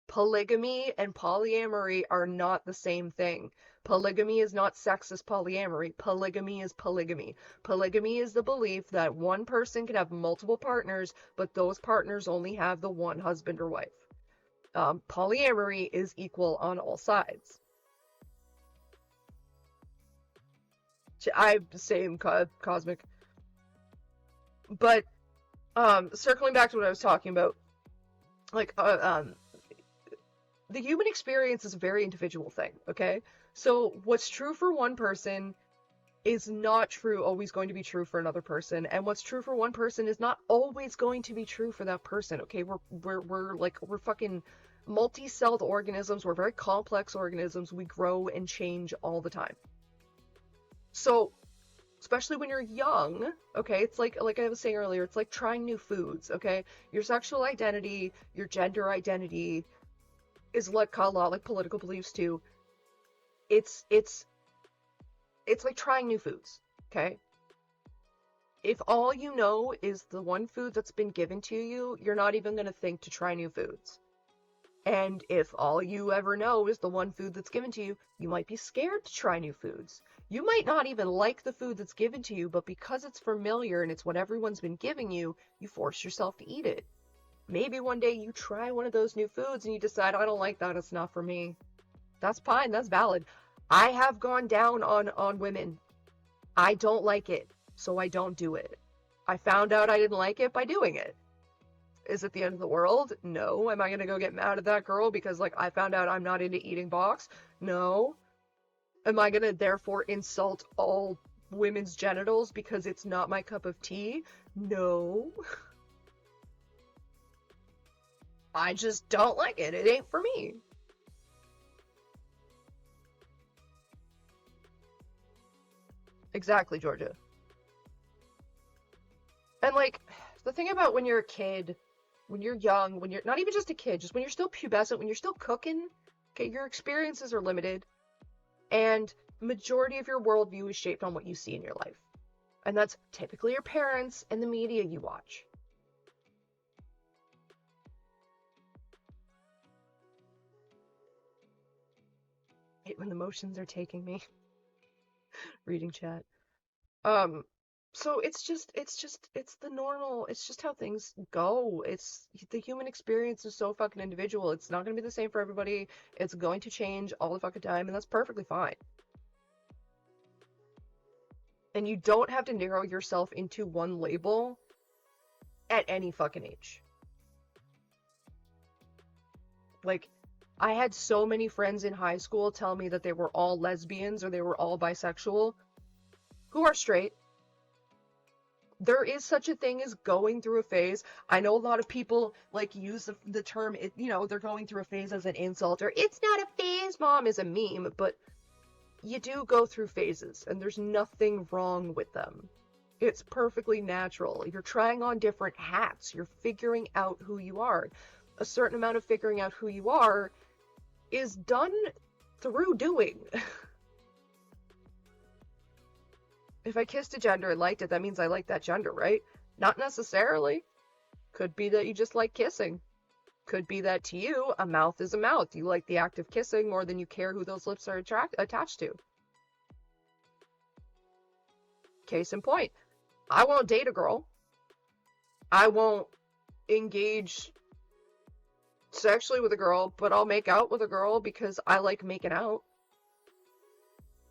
Polygamy and polyamory are not the same thing. Polygamy is not sexist polyamory. Polygamy is polygamy. Polygamy is the belief that one person can have multiple partners, but those partners only have the one husband or wife. Polyamory is equal on all sides. Same cosmic. But circling back to what I was talking about, like the human experience is a very individual thing, okay? So what's true for one person is not always going to be true for another person, and what's true for one person is not always going to be true for that person, okay? We're fucking multi-celled organisms. We're very complex organisms. We grow and change all the time. So especially when you're young, okay, it's like I was saying earlier, it's like trying new foods, okay? Your sexual identity, your gender identity is like a lot like political beliefs too. It's like trying new foods, okay? If all you know is the one food that's been given to you, you're not even going to think to try new foods. And if all you ever know is the one food that's given to you, you might be scared to try new foods. You might not even like the food that's given to you, but because it's familiar and it's what everyone's been giving you, you force yourself to eat it. Maybe one day you try one of those new foods and you decide, I don't like that, it's not for me. That's fine, that's valid. I have gone down on women. I don't like it, so I don't do it. I found out I didn't like it by doing it. Is it the end of the world? No. Am I gonna go get mad at that girl because, like, I found out I'm not into eating box? No. Am I gonna therefore insult all women's genitals because it's not my cup of tea? No. I just don't like it. It ain't for me. Exactly, Georgia. And, like, the thing about when you're a kid, when you're young, when you're not even just a kid, just when you're still pubescent, when you're still cooking, okay, your experiences are limited, and majority of your worldview is shaped on what you see in your life. And that's typically your parents and the media you watch. Hate when the motions are taking me. Reading chat. So it's the normal, it's just how things go. The human experience is so fucking individual. It's not gonna be the same for everybody. It's going to change all the fucking time, and that's perfectly fine. And you don't have to narrow yourself into one label at any fucking age. Like, I had so many friends in high school tell me that they were all lesbians or they were all bisexual who are straight. There is such a thing as going through a phase. I know a lot of people like use the term, they're going through a phase as an insult, or it's not a phase, mom, is a meme, but you do go through phases and there's nothing wrong with them. It's perfectly natural. You're trying on different hats. You're figuring out who you are. A certain amount of figuring out who you are is done through doing. If I kissed a gender and liked it, that means I like that gender, right? Not necessarily. Could be that you just like kissing. Could be that to you, a mouth is a mouth. You like the act of kissing more than you care who those lips are attached to. Case in point, I won't date a girl. I won't engage sexually with a girl, but I'll make out with a girl because I like making out.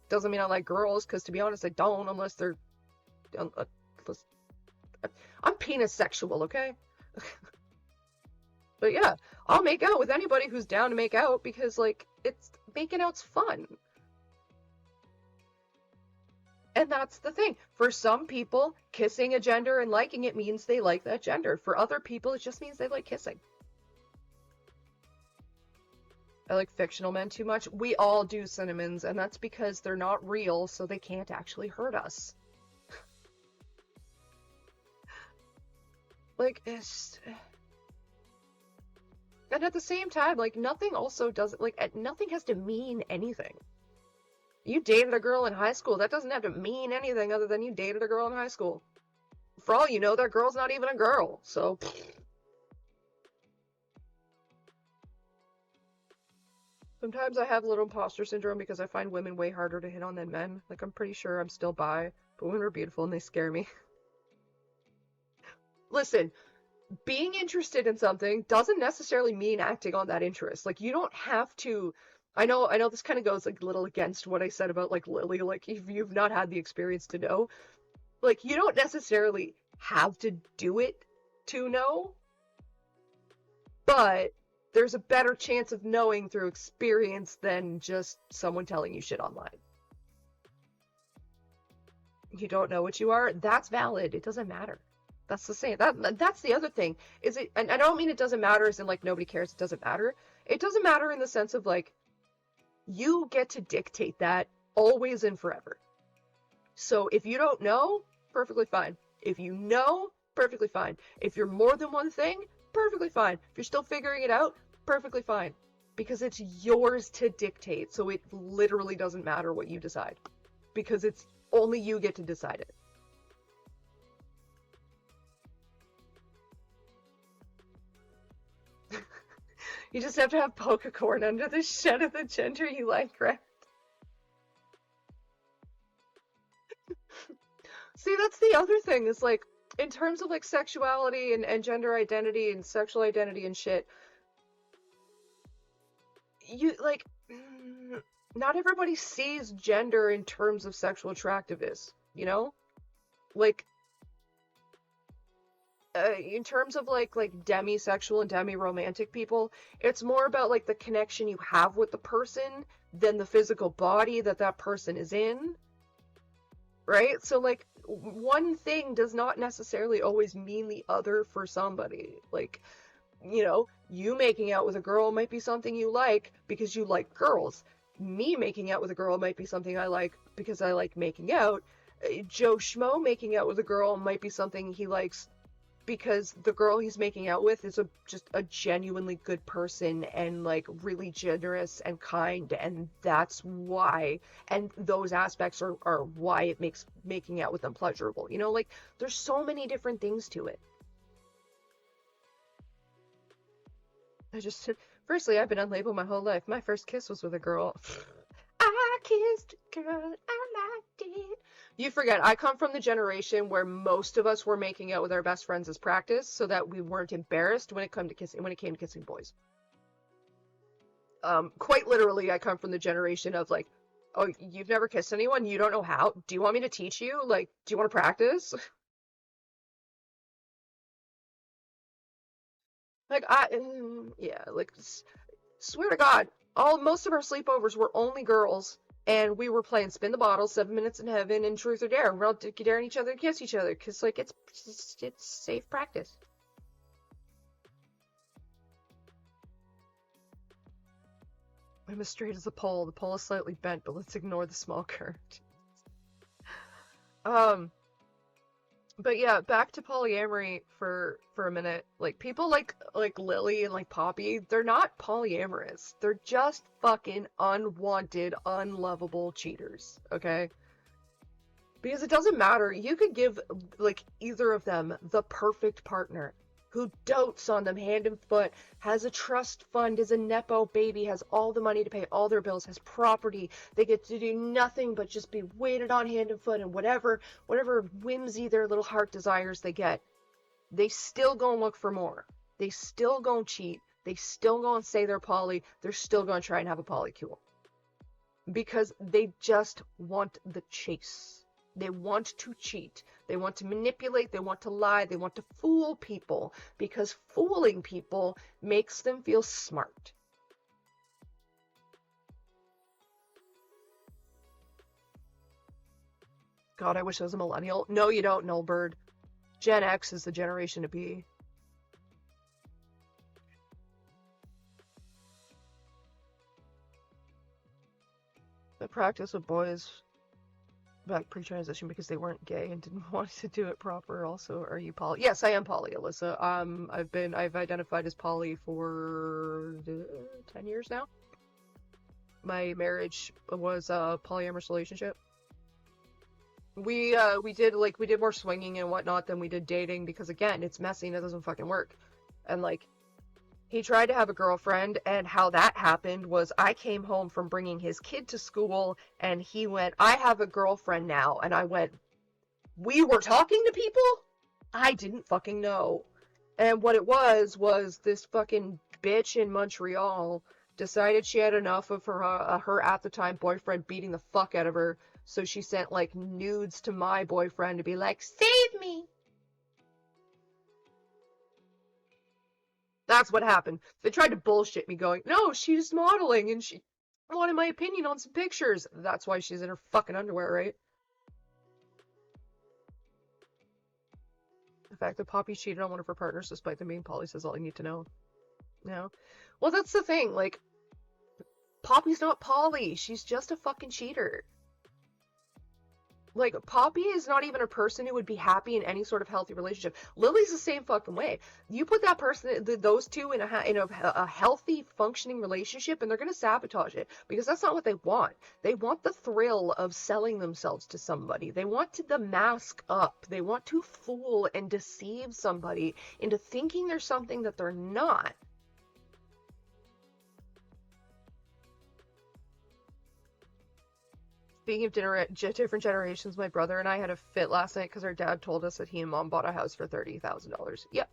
Doesn't mean I like girls, because to be honest, I don't, unless they're... I'm penis sexual, okay? But yeah, I'll make out with anybody who's down to make out, because, like, making out's fun. And that's the thing. For some people, kissing a gender and liking it means they like that gender. For other people, it just means they like kissing. I like fictional men too much. We all do, Cinnamons, and that's because they're not real, so they can't actually hurt us. Like, it's... And at the same time, like, nothing also doesn't, like, nothing has to mean anything. You dated a girl in high school, that doesn't have to mean anything other than you dated a girl in high school. For all you know, that girl's not even a girl, so... Sometimes I have a little imposter syndrome because I find women way harder to hit on than men. Like, I'm pretty sure I'm still bi, but women are beautiful and they scare me. Listen, being interested in something doesn't necessarily mean acting on that interest. Like, you don't have to. I know this kind of goes like a little against what I said about like Lily. Like, if you've not had the experience to know, like, you don't necessarily have to do it to know, but there's a better chance of knowing through experience than just someone telling you shit online. You don't know what you are, that's valid. It doesn't matter. That's the same. That's the other thing. Is it? And I don't mean it doesn't matter as in like nobody cares. It doesn't matter. It doesn't matter in the sense of like you get to dictate that always and forever. So if you don't know, perfectly fine. If you know, perfectly fine. If you're more than one thing, perfectly fine. If you're still figuring it out, perfectly fine. Because it's yours to dictate. So it literally doesn't matter what you decide. Because it's only you get to decide it. You just have to have poke corn under the shed of the gender you like, right? See, that's the other thing, is like, in terms of like sexuality and gender identity and sexual identity and shit, you like, not everybody sees gender in terms of sexual attractiveness, you know? Like, in terms of like demisexual and demi-romantic people, it's more about like the connection you have with the person than the physical body that that person is in, right? So like one thing does not necessarily always mean the other for somebody. Like, you know, you making out with a girl might be something you like because you like girls. Me making out with a girl might be something I like because I like making out. Joe Schmo making out with a girl might be something he likes because the girl he's making out with is just a genuinely good person and like really generous and kind, and that's why, and those aspects are why it makes making out with them pleasurable, you know? Like, there's so many different things to it. I just Firstly, I've been unlabeled my whole life. My first kiss was with a girl. I kissed a girl, I liked it. You forget, I come from the generation where most of us were making out with our best friends as practice so that we weren't embarrassed when it came to kissing boys. Quite literally, I come from the generation of like, oh, you've never kissed anyone? You don't know how? Do you want me to teach you? Like, do you want to practice? Like, yeah, like, swear to God, most of our sleepovers were only girls, and we were playing spin the bottle, 7 minutes in heaven, and truth or dare. We're all daring each other to kiss each other, because like it's safe practice. I'm as straight as a pole. The pole is slightly bent, but let's ignore the small curve. Um, but yeah, back to polyamory for a minute. Like, people like Lily and like Poppy, they're not polyamorous. They're just fucking unwanted, unlovable cheaters, okay? Because it doesn't matter. You could give like either of them the perfect partner who dotes on them hand and foot, has a trust fund, is a nepo baby, has all the money to pay all their bills, has property. They get to do nothing but just be waited on hand and foot, and whatever whimsy their little heart desires they get, they still gonna look for more. They still gonna cheat. They still gonna say they're poly. They're still gonna try and have a polycule. Because they just want the chase. They want to cheat. They want to manipulate. They want to lie. They want to fool people because fooling people makes them feel smart. God, I wish I was a millennial. No, you don't, Nullbird. Gen X is the generation to be. The practice of boys back pre-transition because they weren't gay and didn't want to do it proper. Also, are you poly? Yes, I am poly, Alyssa. I've identified as poly for 10 years now. My marriage was a polyamorous relationship. We did more swinging and whatnot than we did dating because again, it's messy and it doesn't fucking work. And like, He tried to have a girlfriend, and how that happened was I came home from bringing his kid to school, and he went, I have a girlfriend now. And I went, we were talking to people? I didn't fucking know. And what it was this fucking bitch in Montreal decided she had enough of her at the time boyfriend beating the fuck out of her. So she sent like nudes to my boyfriend to be like, save me. That's what happened. They tried to bullshit me going, no, she's modeling and she wanted my opinion on some pictures. That's why she's in her fucking underwear, right? The fact that Poppy cheated on one of her partners despite them being poly says all I need to know. No. Well, that's the thing. Like, Poppy's not poly. She's just a fucking cheater. Like, Poppy is not even a person who would be happy in any sort of healthy relationship. Lily's the same fucking way. You put that person, those two, in a healthy, functioning relationship, and they're gonna sabotage it because that's not what they want. They want the thrill of selling themselves to somebody. They want to mask up. They want to fool and deceive somebody into thinking they're something that they're not. Speaking of different generations, my brother and I had a fit last night because our dad told us that he and mom bought a house for $30,000. Yep.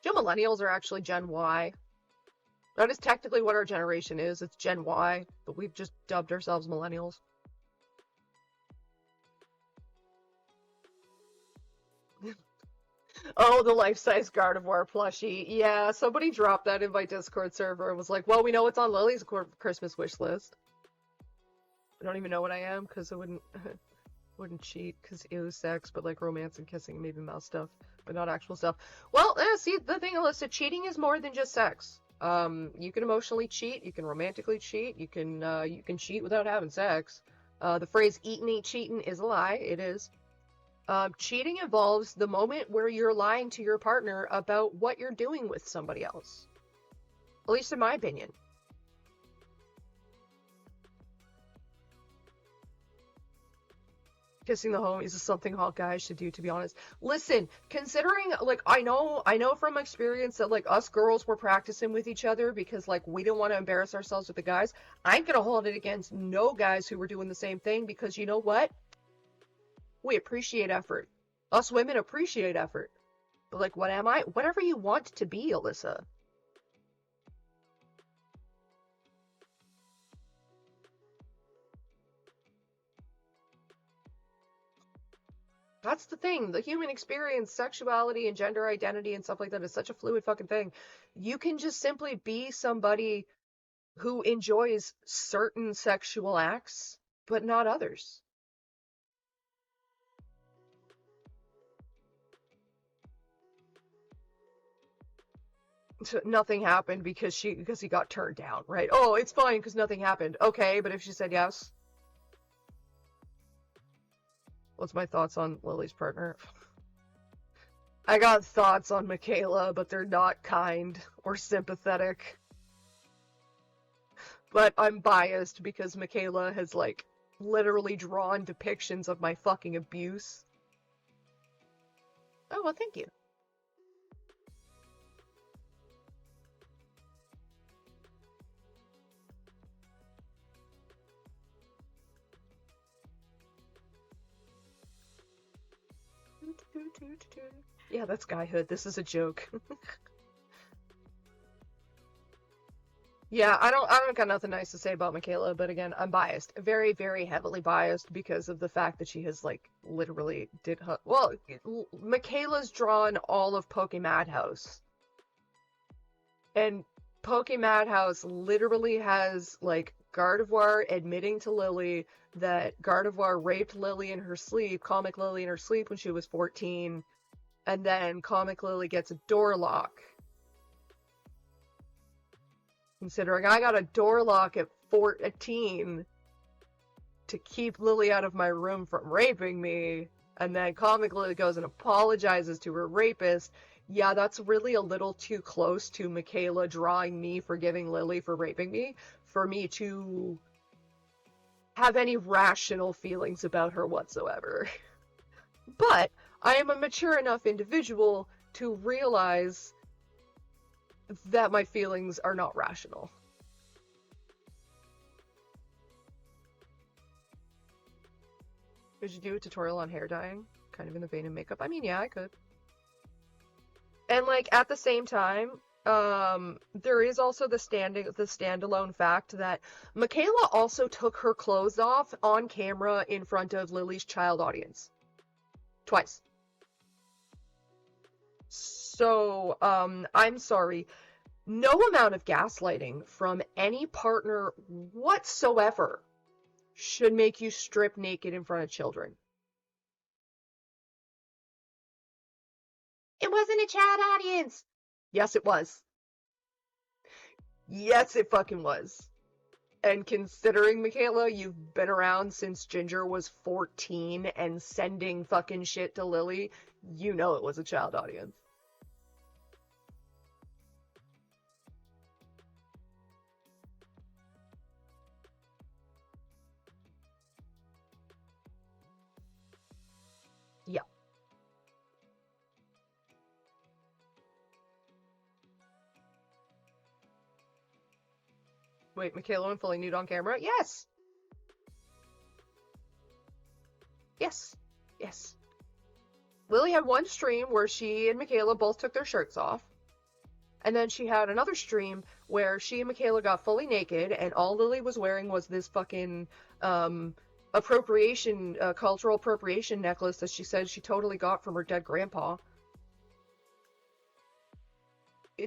Do you know millennials are actually Gen Y? That is technically what our generation is. It's Gen Y, but we've just dubbed ourselves millennials. Oh, the life-size Gardevoir plushie. Yeah, somebody dropped that in my Discord server and was like, well, we know it's on Lily's Christmas wish list. I don't even know what I am, because I wouldn't cheat, because ew, sex, but like romance and kissing, maybe mouse stuff, but not actual stuff. Well, see, the thing, Alyssa, cheating is more than just sex. You can emotionally cheat, you can romantically cheat, you can cheat without having sex. The phrase eatin' ain't cheatin' is a lie, it is. Cheating involves the moment where you're lying to your partner about what you're doing with somebody else. At least in my opinion. Kissing the homies is something hot guys should do, to be honest. Listen, considering, like, I know from experience that, like, us girls were practicing with each other because, like, we didn't want to embarrass ourselves with the guys. I'm gonna hold it against no guys who were doing the same thing because you know what? We appreciate effort. Us women appreciate effort. But, like, what am I? Whatever you want to be, Alyssa. That's the thing. The human experience, sexuality, and gender identity and stuff like that is such a fluid fucking thing. You can just simply be somebody who enjoys certain sexual acts, but not others. Nothing happened because he got turned down, right? Oh, it's fine because nothing happened. Okay, but if she said yes, what's my thoughts on Lily's partner? I got thoughts on Michaela, but they're not kind or sympathetic. But I'm biased because Michaela has, like, literally drawn depictions of my fucking abuse. Oh, well, thank you. Yeah, that's guyhood. This is a joke. Yeah, I don't got nothing nice to say about Michaela, but again, I'm biased. Very, very heavily biased because of the fact that she has, like, literally did her... Well, Michaela's drawn all of Madhouse. And Madhouse literally has, like, Gardevoir admitting to Lily that Gardevoir raped Lily in her sleep, Comic Lily in her sleep when she was 14, and then Comic Lily gets a door lock. Considering I got a door lock at 14 to keep Lily out of my room from raping me, and then Comic Lily goes and apologizes to her rapist. Yeah, that's really a little too close to Michaela drawing me forgiving Lily for raping me for me to have any rational feelings about her whatsoever. But I am a mature enough individual to realize that my feelings are not rational. Could you do a tutorial on hair dyeing? Kind of in the vein of makeup. I mean, yeah, I could. And like at the same time, there is also the standalone fact that Michaela also took her clothes off on camera in front of Lily's child audience. Twice. So, I'm sorry. No amount of gaslighting from any partner whatsoever should make you strip naked in front of children. It wasn't a child audience. Yes, it was. Yes, it fucking was. And considering, Michaela, you've been around since Ginger was 14 and sending fucking shit to Lily, you know it was a child audience. Yeah. Wait, Michaela went fully nude on camera? Yes! Yes. Yes. Lily had one stream where she and Michaela both took their shirts off. And then she had another stream where she and Michaela got fully naked, and all Lily was wearing was this fucking cultural appropriation necklace that she said she totally got from her dead grandpa.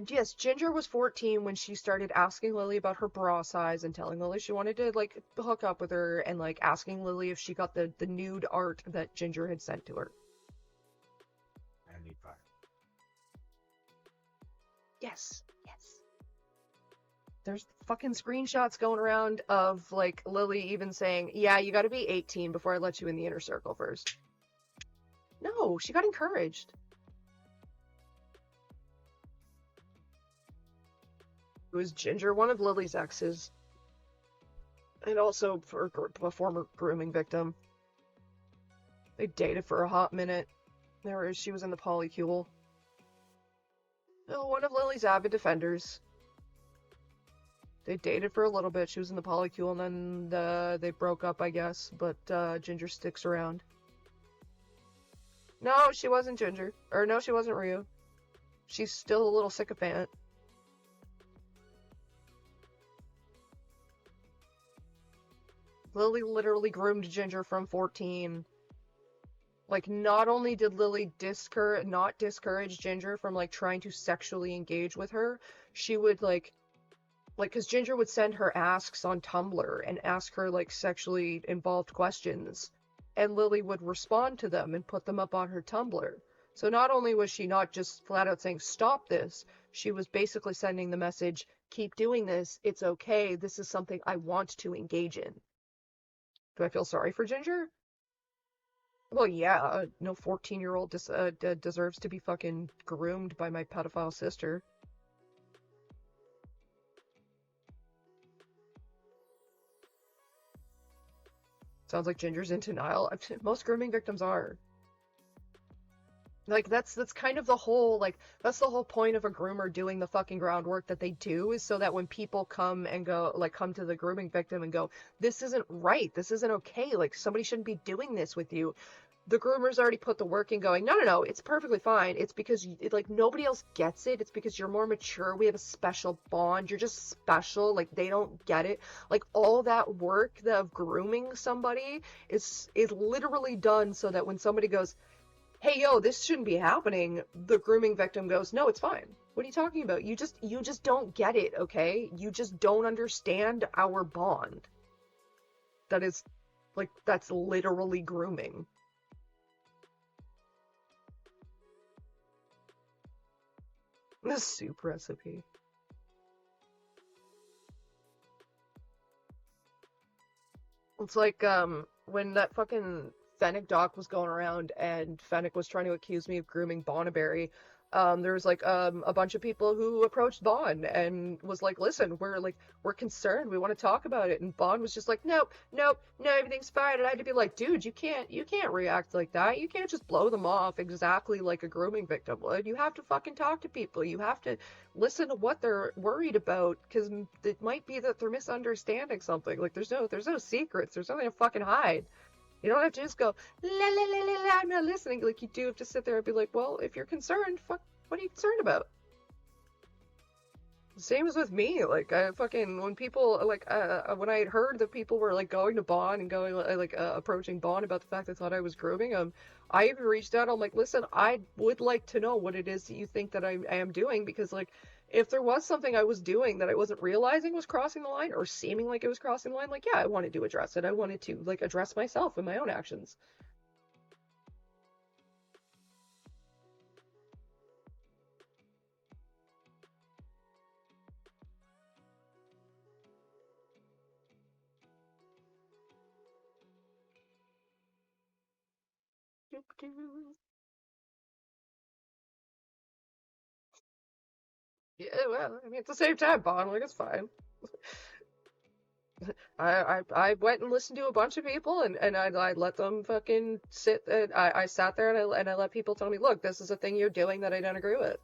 Yes, Ginger was 14 when she started asking Lily about her bra size and telling Lily she wanted to like hook up with her, and like asking Lily if she got the nude art that Ginger had sent to her. I need fire. Yes, yes. There's fucking screenshots going around of like Lily even saying, yeah, you gotta be 18 before I let you in the inner circle first. No, she got encouraged. It was Ginger, one of Lily's exes. And also for a former grooming victim. They dated for a hot minute. She was in the polycule. Oh, one of Lily's avid defenders. They dated for a little bit. She was in the polycule, and then they broke up, I guess. But Ginger sticks around. No, she wasn't Ginger. Or no, she wasn't Ryu. She's still a little sycophant. Lily literally groomed Ginger from 14. Like, not only did Lily not discourage Ginger from, like, trying to sexually engage with her, she would, like, because Ginger would send her asks on Tumblr and ask her, like, sexually involved questions, and Lily would respond to them and put them up on her Tumblr. So not only was she not just flat out saying, stop this, she was basically sending the message, keep doing this, it's okay, this is something I want to engage in. Do I feel sorry for Ginger? Well, yeah, no 14-year-old deserves to be fucking groomed by my pedophile sister. Sounds like Ginger's in denial. Most grooming victims are. Like, that's kind of the whole, like, that's the whole point of a groomer doing the fucking groundwork that they do, is so that when people come and go, like, come to the grooming victim and go, this isn't right, this isn't okay, like, somebody shouldn't be doing this with you. The groomer's already put the work in going, no, it's perfectly fine. It's because, like, nobody else gets it. It's because you're more mature. We have a special bond. You're just special. Like, they don't get it. Like, all that work of grooming somebody is literally done so that when somebody goes, hey, yo, this shouldn't be happening, the grooming victim goes, no, it's fine. What are you talking about? You just don't get it, okay? You just don't understand our bond. That is, like, that's literally grooming. The soup recipe. It's like, when that fucking Fennec doc was going around and Fennec was trying to accuse me of grooming Bonneberry, There was like a bunch of people who approached Bond and was like, listen, we're concerned, we want to talk about it, and Bond was just like, nope, nope, no, everything's fine. And I had to be like, dude, you can't react like that. You can't just blow them off exactly like a grooming victim would. You have to fucking talk to people. You have to listen to what they're worried about, because it might be that they're misunderstanding something. Like there's no secrets, there's nothing to fucking hide. You don't have to just go, la la la la la, I'm not listening. Like, you do have to sit there and be like, well, if you're concerned, fuck, what are you concerned about? Same as with me. Like, I fucking, when people, like, when I had heard that people were, like, going to Bond and going, approaching Bond about the fact they thought I was grooming them, I even reached out. I'm like, listen, I would like to know what it is that you think that I am doing, because, like, if there was something I was doing that I wasn't realizing was crossing the line or seeming like it was crossing the line, like, yeah, I wanted to address it. I wanted to, like, address myself and my own actions. Yeah, well, I mean, at the same time, Bond, like, it's fine. I went and listened to a bunch of people, and I let them fucking sit, and I sat there, and I let people tell me, look, this is a thing you're doing that I don't agree with.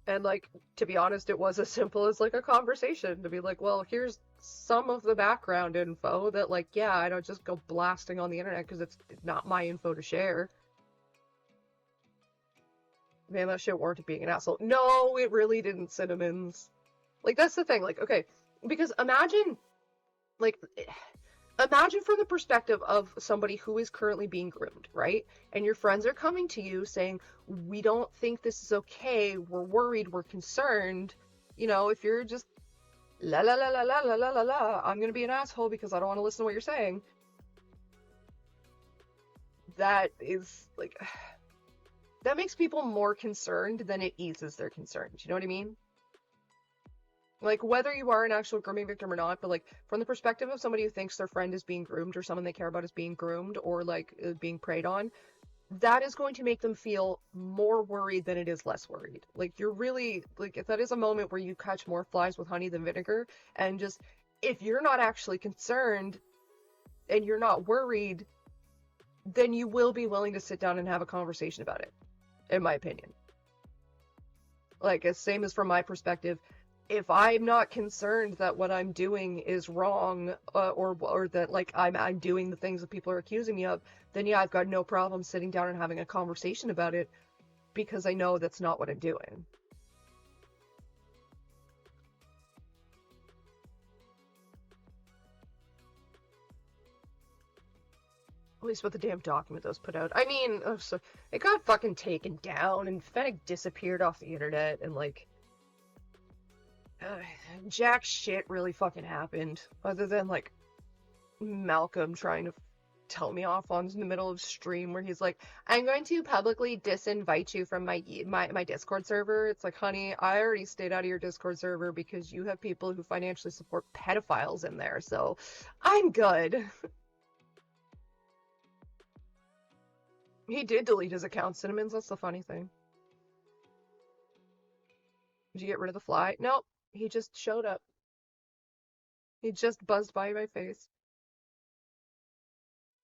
And, like, to be honest, it was as simple as, like, a conversation to be like, well, here's some of the background info that, like, yeah, I don't just go blasting on the internet because it's not my info to share. Man, that shit warranted being an asshole. No, it really didn't, Cinnamons. Like, that's the thing. Like, okay, because like, imagine from the perspective of somebody who is currently being groomed, right? And your friends are coming to you saying, we don't think this is okay, we're worried, we're concerned. You know, if you're just la la la la la la la la la, I'm gonna be an asshole because I don't want to listen to what you're saying. That is, like, that makes people more concerned than it eases their concerns. You know what I mean? Like, whether you are an actual grooming victim or not, but, like, from the perspective of somebody who thinks their friend is being groomed, or someone they care about is being groomed, or, like, being preyed on, that is going to make them feel more worried than it is less worried. Like, you're really, like, if that is a moment where you catch more flies with honey than vinegar, and just, if you're not actually concerned and you're not worried, then you will be willing to sit down and have a conversation about it, in my opinion. Like, as same as from my perspective, if I'm not concerned that what I'm doing is wrong, or that, like, I'm doing the things that people are accusing me of, then yeah, I've got no problem sitting down and having a conversation about it, because I know that's not what I'm doing. At least with the damn document that was put out. I mean, so it got fucking taken down and Fennec disappeared off the internet, and, like, uh, jack shit really fucking happened, other than, like, Malcolm trying to tell me off on in the middle of stream where he's like, I'm going to publicly disinvite you from my Discord server. It's like, honey, I already stayed out of your Discord server because you have people who financially support pedophiles in there, so I'm good. He did delete his account, Cinnamons. That's the funny thing. Did you get rid of the fly? Nope. He just showed up. He just buzzed by my face.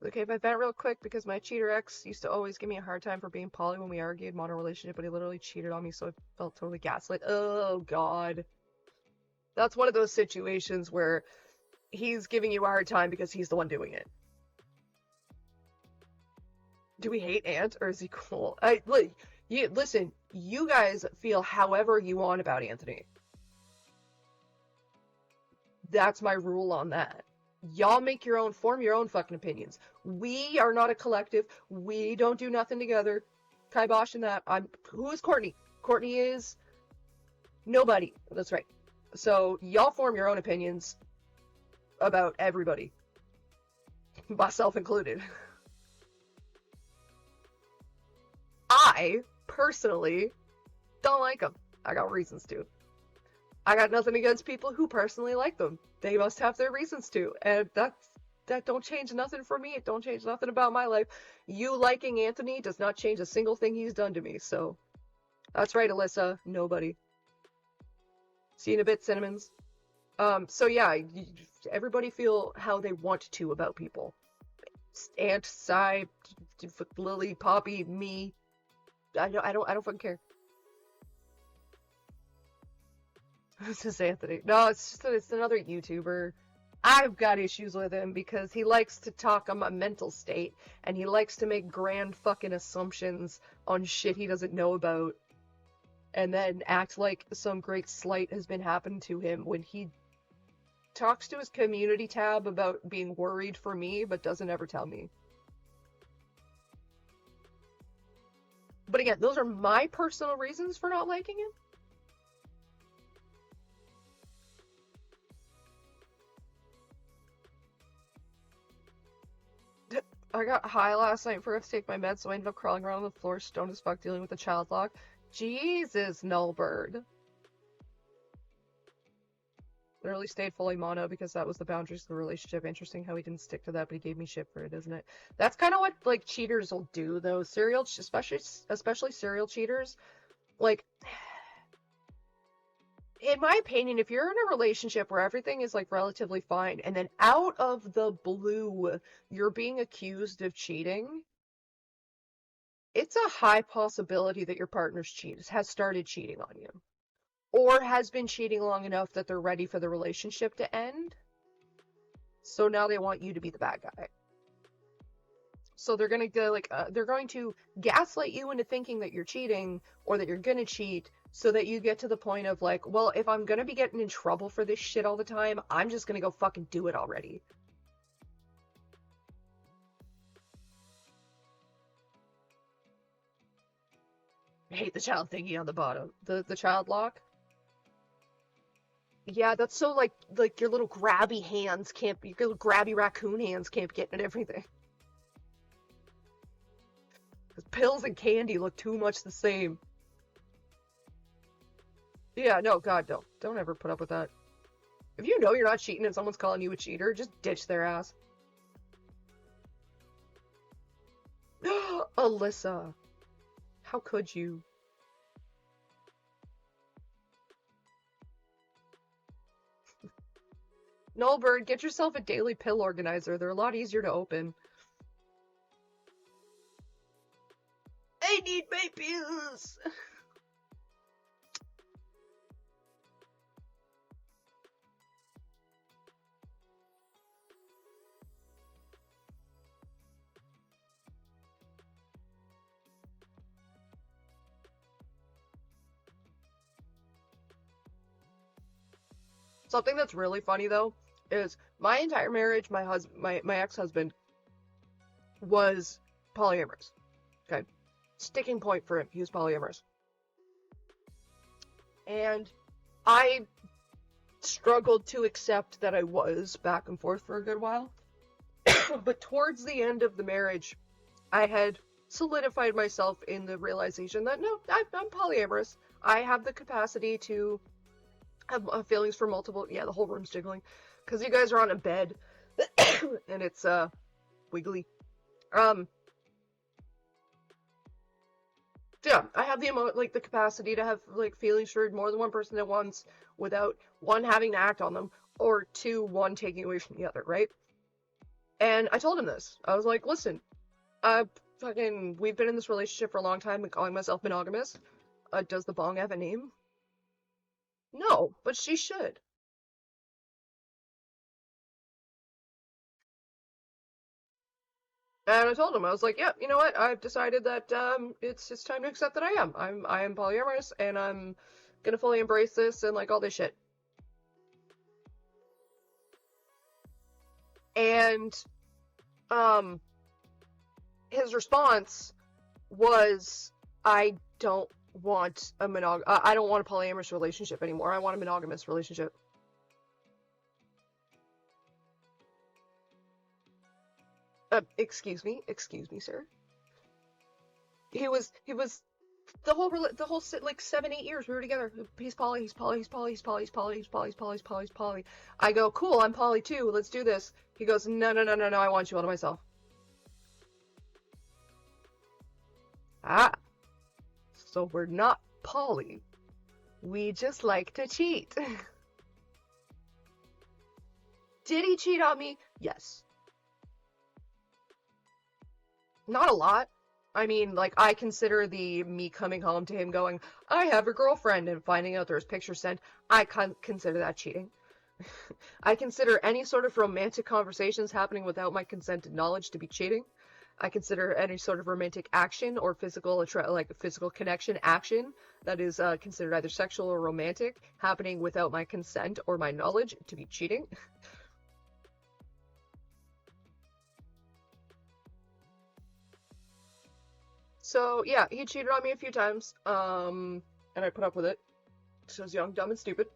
Okay, if I vent real quick, because my cheater ex used to always give me a hard time for being poly when we argued, mono relationship, but he literally cheated on me, so I felt totally gaslit. Oh, God. That's one of those situations where he's giving you a hard time because he's the one doing it. Do we hate Ant, or is he cool? Listen, you guys feel however you want about Anthony. That's my rule on that. Y'all form your own fucking opinions. We are not a collective. We don't do nothing together. Kibosh and that. Who is Courtney? Courtney is nobody. That's right. So y'all form your own opinions about everybody. Myself included. I, personally, don't like them. I got reasons to. I got nothing against people who personally like them. They must have their reasons to. And that don't change nothing for me. It don't change nothing about my life. You liking Anthony does not change a single thing he's done to me, so That's right, Alyssa. Nobody. See you in a bit, Cinnamons. So yeah, everybody feel how they want to about people. Aunt, Cy, Lily, Poppy, me. I don't fucking care. This is Anthony. No, it's another YouTuber. I've got issues with him because he likes to talk on my mental state and he likes to make grand fucking assumptions on shit he doesn't know about and then act like some great slight has been happening to him when he talks to his community tab about being worried for me but doesn't ever tell me. But again, those are my personal reasons for not liking him. I got high last night for to take my meds, so I ended up crawling around on the floor, stoned as fuck, dealing with a child lock. Jesus, Nullbird. Literally stayed fully mono because that was the boundaries of the relationship. Interesting how he didn't stick to that, but he gave me shit for it, isn't it? That's kind of what, like, cheaters will do, though. Especially serial cheaters. Like, in my opinion, if you're in a relationship where everything is, like, relatively fine, and then out of the blue, you're being accused of cheating, it's a high possibility that your partner has started cheating on you. Or has been cheating long enough that they're ready for the relationship to end. So now they want you to be the bad guy. So they're going to go, like, they're going to gaslight you into thinking that you're cheating, or that you're going to cheat, so that you get to the point of like, well, if I'm gonna be getting in trouble for this shit all the time, I'm just gonna go fucking do it already. I hate the child thingy on the bottom. The child lock. Yeah, that's so like your little grabby hands can't be, your little grabby raccoon hands can't get at everything. Because pills and candy look too much the same. Yeah, no, God, don't ever put up with that. If you know you're not cheating and someone's calling you a cheater, just ditch their ass. Alyssa, how could you? Nullbird, get yourself a daily pill organizer. They're a lot easier to open. I need my pills! Something that's really funny though is my entire marriage, my ex-husband was polyamorous. Okay, sticking point for him. He was polyamorous, and I struggled to accept that I was back and forth for a good while. But towards the end of the marriage, I had solidified myself in the realization that no, I'm polyamorous. I have the capacity to have feelings for multiple. Yeah, the whole room's jiggling because you guys are on a bed and it's wiggly. Yeah, I have the capacity to have like feelings for more than one person at once without one having to act on them, or one taking away from the other, right? And I told him this. I was like, listen, we've been in this relationship for a long time and calling myself monogamous. Does the bong have a name? No, but she should. And I told him, I was like, yeah, you know what? I've decided that it's time to accept that I am polyamorous, and I'm gonna fully embrace this and like all this shit. And his response was, I don't want a I don't want a polyamorous relationship anymore. I want a monogamous relationship. Excuse me, sir. He was the whole like 7-8 years we were together. He's poly. I go, cool, I'm poly too. Let's do this. He goes, no. I want you all to myself. Ah, so we're not Polly. We just like to cheat. Did he cheat on me? Yes. Not a lot. I mean, like, I consider me coming home to him going, I have a girlfriend, and finding out there's pictures sent, I consider that cheating. I consider any sort of romantic conversations happening without my consent and knowledge to be cheating. I consider any sort of romantic action or physical connection action that is considered either sexual or romantic happening without my consent or my knowledge to be cheating. So yeah, he cheated on me a few times, and I put up with it. So I was young, dumb, and stupid.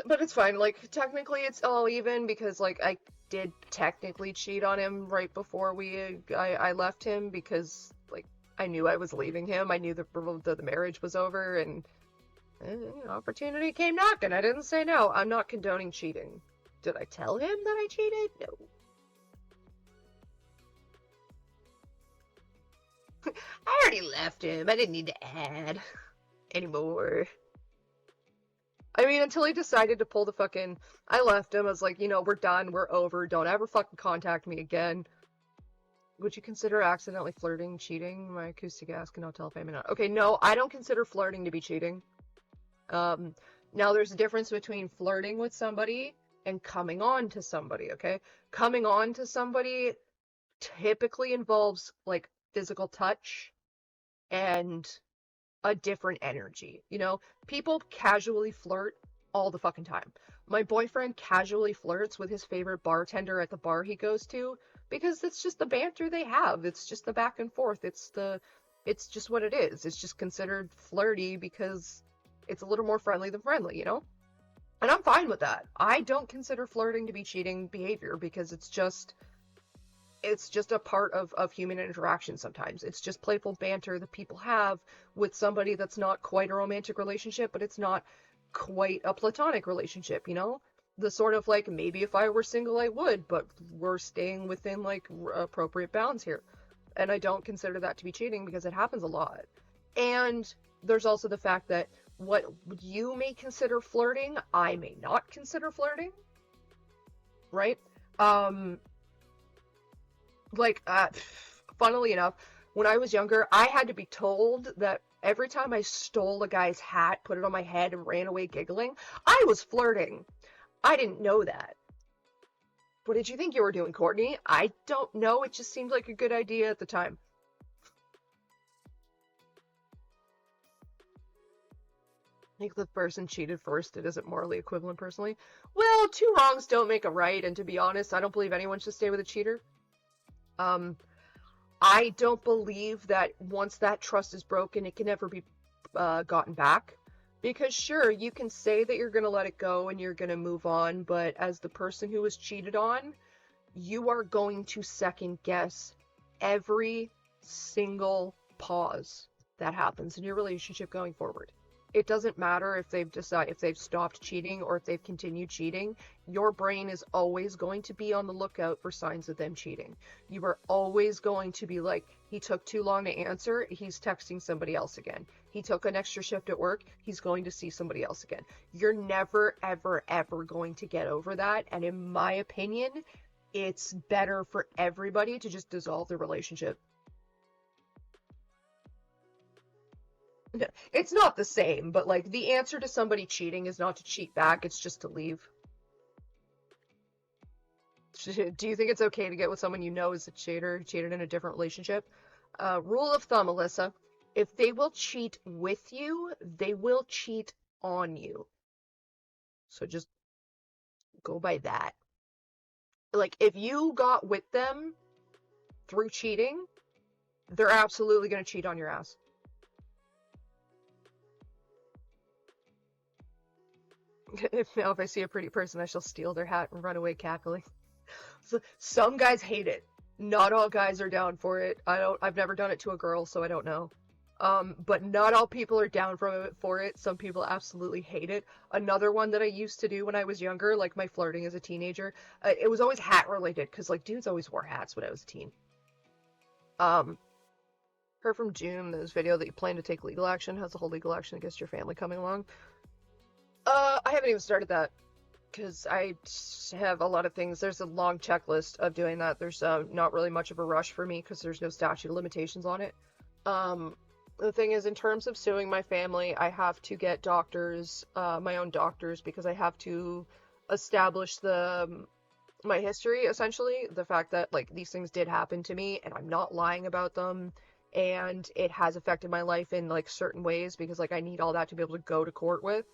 But it's fine. Like, technically, it's all even because like I did technically cheat on him right before I left him because like I knew I was leaving him. I knew the marriage was over, and opportunity came knocking. I didn't say no. I'm not condoning cheating. Did I tell him that I cheated? No. I already left him. I didn't need to add anymore. I mean, until he decided to pull the fucking... I left him. I was like, we're done. We're over. Don't ever fucking contact me again. Would you consider accidentally flirting cheating? My acoustic ass cannot tell if I'm not. Okay, no, I don't consider flirting to be cheating. Now there's a difference between flirting with somebody and coming on to somebody, okay? Coming on to somebody typically involves, like, physical touch and a different energy. People casually flirt all the fucking time. My boyfriend casually flirts with his favorite bartender at the bar he goes to because it's just the banter they have. It's just the back and forth. It's just what it is. It's just considered flirty because it's a little more friendly than friendly, And I'm fine with that. I don't consider flirting to be cheating behavior because it's just a part of human interaction sometimes. It's just playful banter that people have with somebody that's not quite a romantic relationship, but it's not quite a platonic relationship, The sort of like, maybe if I were single I would, but we're staying within like appropriate bounds here. And I don't consider that to be cheating because it happens a lot. And there's also the fact that what you may consider flirting, I may not consider flirting. Right? Funnily enough, when I was younger, I had to be told that every time I stole a guy's hat, put it on my head, and ran away giggling, I was flirting. I didn't know that. What did you think you were doing, Courtney? I don't know. It just seemed like a good idea at the time. I think the person cheated first. It isn't morally equivalent, personally. Well, two wrongs don't make a right, and to be honest, I don't believe anyone should stay with a cheater. I don't believe that once that trust is broken, it can never be gotten back. Because sure, you can say that you're going to let it go and you're going to move on, but as the person who was cheated on, you are going to second guess every single pause that happens in your relationship going forward. It doesn't matter if they've stopped cheating or if they've continued cheating. Your brain is always going to be on the lookout for signs of them cheating. You are always going to be like, he took too long to answer, he's texting somebody else again. He took an extra shift at work, he's going to see somebody else again. You're never, ever, ever going to get over that. And in my opinion, it's better for everybody to just dissolve the relationship. It's not the same, but like the answer to somebody cheating is not to cheat back, it's just to leave. Do you think it's okay to get with someone you know is a cheater, cheated in a different relationship? Rule of thumb, Alyssa, if they will cheat with you, they will cheat on you. So just go by that. Like, if you got with them through cheating, they're absolutely going to cheat on your ass. If I see a pretty person, I shall steal their hat and run away cackling. So, some guys hate it. Not all guys are down for it. I've never done it to a girl, so I don't know. But not all people are down for it. Some people absolutely hate it. Another one that I used to do when I was younger, like my flirting as a teenager, it was always hat related, because like dudes always wore hats when I was a teen. Heard from June, this video that you plan to take legal action. How's the whole legal action against your family coming along? I haven't even started that, because I have a lot of things. There's a long checklist of doing that. There's not really much of a rush for me, because there's no statute of limitations on it. The thing is, in terms of suing my family, I have to get doctors, my own doctors, because I have to establish my history, essentially. The fact that, like, these things did happen to me, and I'm not lying about them, and it has affected my life in, like, certain ways, because, like, I need all that to be able to go to court with.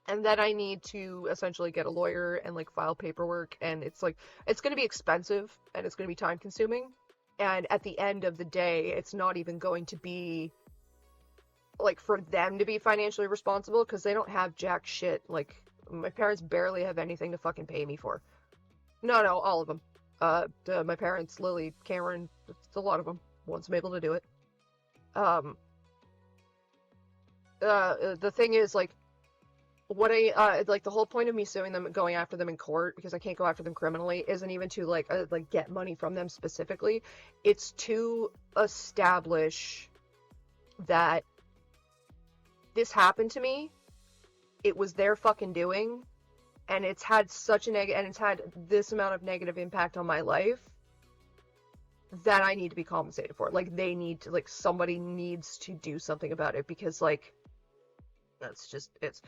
And then I need to essentially get a lawyer and, like, file paperwork, and it's, like, it's going to be expensive, and it's going to be time consuming. And at the end of the day, it's not even going to be, like, for them to be financially responsible, because they don't have jack shit. Like, my parents barely have anything to fucking pay me for. No, all of them. My parents, Lily, Cameron, it's a lot of them. Once I'm able to do it. The thing is, like, what like, the whole point of me suing them, going after them in court, because I can't go after them criminally, isn't even to, like get money from them specifically. It's to establish that this happened to me, it was their fucking doing, and it's had such a and it's had this amount of negative impact on my life that I need to be compensated for it. Like, they need to, like, somebody needs to do something about it, because, like, that's just, it's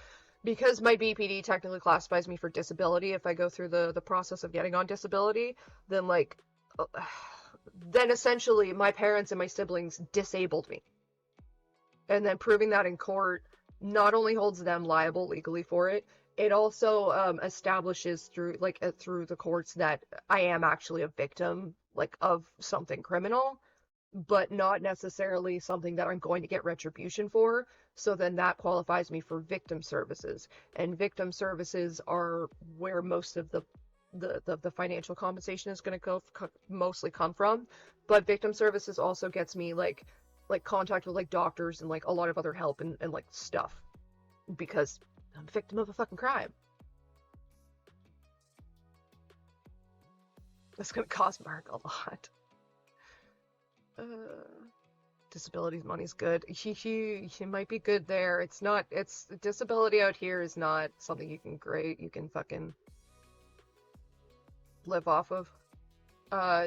because my BPD technically classifies me for disability. If I go through the process of getting on disability, then, like, then essentially my parents and my siblings disabled me. And then proving that in court not only holds them liable legally for it, it also establishes through the courts that I am actually a victim, like, of something criminal, but not necessarily something that I'm going to get retribution for. So then that qualifies me for victim services, and victim services are where most of the financial compensation is going to mostly come from. But victim services also gets me, like contact with, like, doctors and, like, a lot of other help and like, stuff, because I'm a victim of a fucking crime. It's gonna cost Mark a lot. Disability money's good. He might be good there. It's not. It's disability out here is not something you can fucking live off of.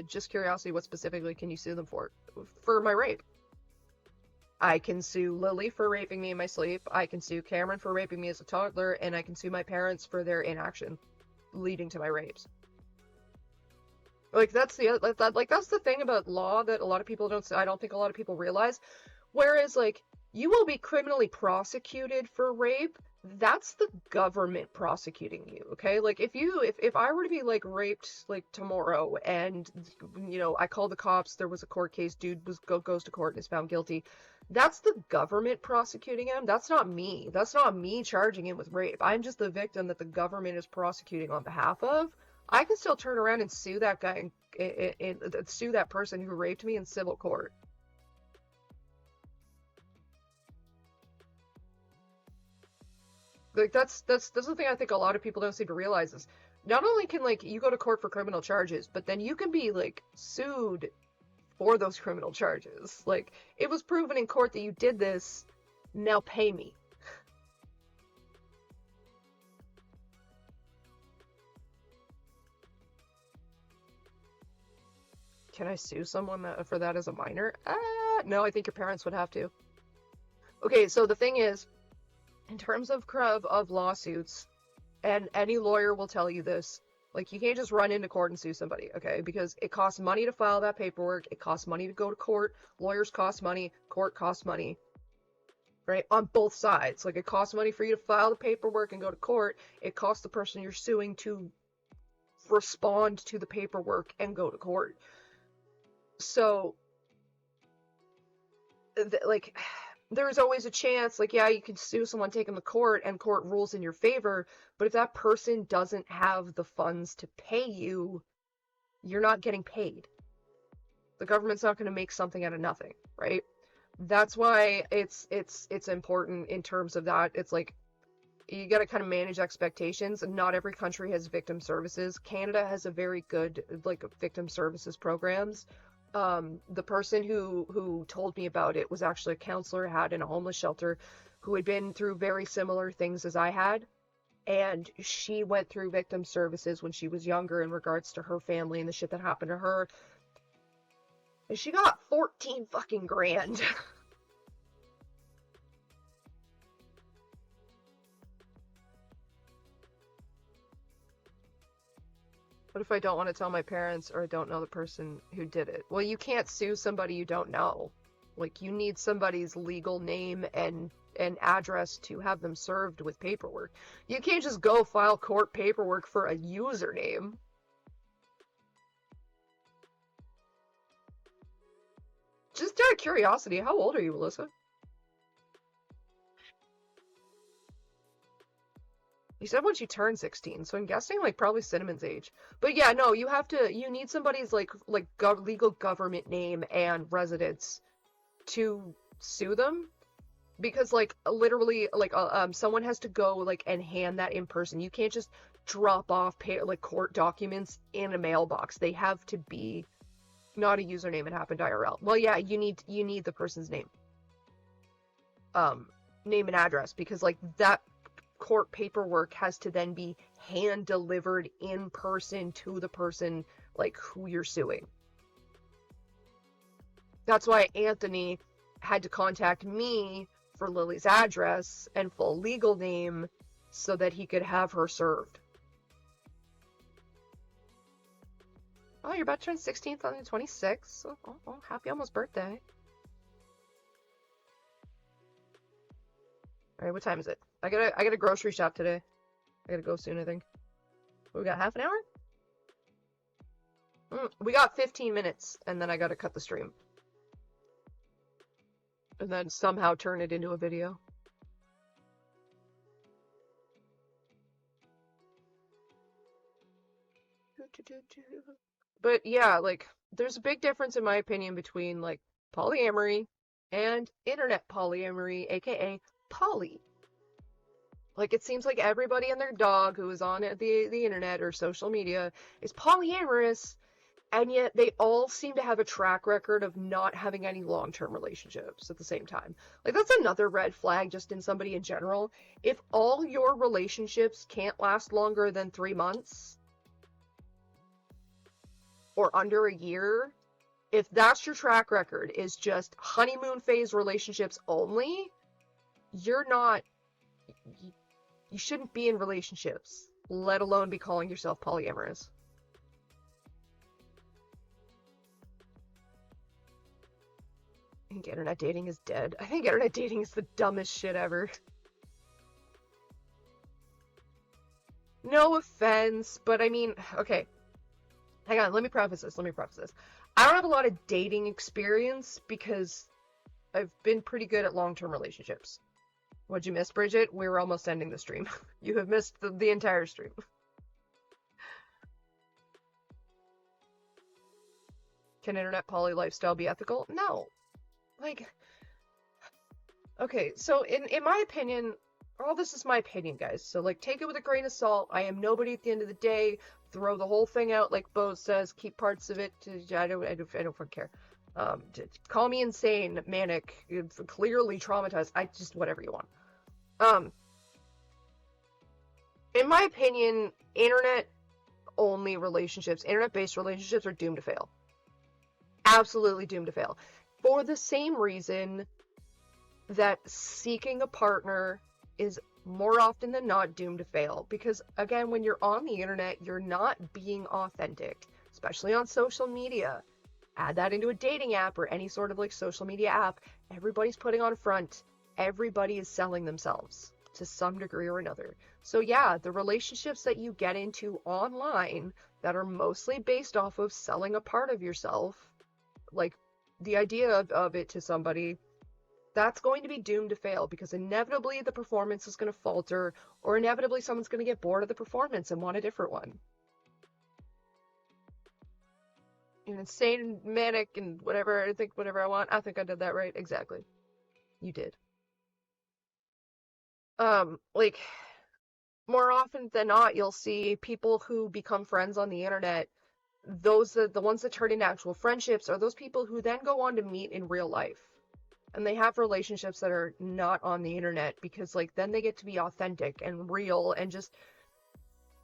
Just curiosity, what specifically can you sue them for? For my rape. I can sue Lily for raping me in my sleep. I can sue Cameron for raping me as a toddler, and I can sue my parents for their inaction leading to my rapes. Like, that's the thing about law that a lot of people I don't think a lot of people realize. Whereas, like, you will be criminally prosecuted for rape, that's the government prosecuting you, okay? Like, if I were to be, like, raped, like, tomorrow, and, you know, I call the cops, there was a court case, dude goes to court and is found guilty, that's the government prosecuting him. That's not me. That's not me charging him with rape. I'm just the victim that the government is prosecuting on behalf of. I can still turn around and sue that guy and sue that person who raped me in civil court. Like, that's the thing I think a lot of people don't seem to realize is, not only can, like, you go to court for criminal charges, but then you can be, like, sued for those criminal charges. Like, it was proven in court that you did this, now pay me. Can I sue someone for that as a minor? No, I think your parents would have to. Okay, so the thing is, in terms of lawsuits, and any lawyer will tell you this, like, you can't just run into court and sue somebody, okay? Because it costs money to file that paperwork, it costs money to go to court, lawyers cost money, court costs money, right? On both sides. Like, it costs money for you to file the paperwork and go to court, it costs the person you're suing to respond to the paperwork and go to court. So, like, there's always a chance, like, yeah, you can sue someone, take them to court, and court rules in your favor, but if that person doesn't have the funds to pay you, you're not getting paid. The government's not going to make something out of nothing, right? That's why it's important in terms of that. It's like, you got to kind of manage expectations. Not every country has victim services. Canada has a very good, like, victim services programs. The person who told me about it was actually a counselor I had in a homeless shelter who had been through very similar things as I had. And she went through victim services when she was younger in regards to her family and the shit that happened to her. And she got 14 fucking grand. What if I don't want to tell my parents or I don't know the person who did it? Well, you can't sue somebody you don't know. Like, you need somebody's legal name and address to have them served with paperwork. You can't just go file court paperwork for a username. Just out of curiosity, how old are you, Melissa? You said when she turned 16, so I'm guessing like probably Cinnamon's age. But yeah, no, you need somebody's like legal government name and residence to sue them, because like literally like someone has to go like and hand that in person. You can't just drop off like court documents in a mailbox. They have to be not a username. It happened IRL. Well, yeah, you need the person's name, name and address, because like that court paperwork has to then be hand delivered in person to the person like who you're suing. That's why Anthony had to contact me for Lily's address and full legal name so that he could have her served. Oh, you're about to turn 16th on the 26th. Oh, happy almost birthday. Alright, what time is it? I gotta grocery shop today. I gotta go soon, I think. We got half an hour? We got 15 minutes, and then I gotta cut the stream. And then somehow turn it into a video. But yeah, like, there's a big difference in my opinion between, like, polyamory and internet polyamory, aka poly. Like, it seems like everybody and their dog who is on the internet or social media is polyamorous, and yet they all seem to have a track record of not having any long-term relationships at the same time. Like, that's another red flag just in somebody in general. If all your relationships can't last longer than 3 months or under a year, if that's your track record, is just honeymoon phase relationships only, you're not... You shouldn't be in relationships, let alone be calling yourself polyamorous. I think internet dating is dead. I think internet dating is the dumbest shit ever. No offense, but I mean, okay. Hang on, let me preface this. I don't have a lot of dating experience because I've been pretty good at long-term relationships. What'd you miss, Bridget? We were almost ending the stream. You have missed the entire stream. Can internet poly lifestyle be ethical? No. Like, okay, so in my opinion, all this is my opinion, guys. So, like, take it with a grain of salt. I am nobody at the end of the day. Throw the whole thing out, like Bo says. Keep parts of it. I don't fucking care. Call me insane, manic, clearly traumatized. I just whatever you want. In my opinion, internet-only relationships, internet-based relationships are doomed to fail. Absolutely doomed to fail. For the same reason that seeking a partner is more often than not doomed to fail. Because, again, when you're on the internet, you're not being authentic, especially on social media. Add that into a dating app or any sort of, like, social media app. Everybody's putting on a front. Everybody is selling themselves to some degree or another. So yeah, the relationships that you get into online that are mostly based off of selling a part of yourself, like the idea of it to somebody, that's going to be doomed to fail, because inevitably the performance is going to falter, or inevitably someone's going to get bored of the performance and want a different one. And insane, manic, and whatever, I think whatever I want. I think I did that right. Exactly. You did. Like, more often than not, you'll see people who become friends on the internet the ones that turn into actual friendships are those people who then go on to meet in real life. And they have relationships that are not on the internet, because like then they get to be authentic and real, and just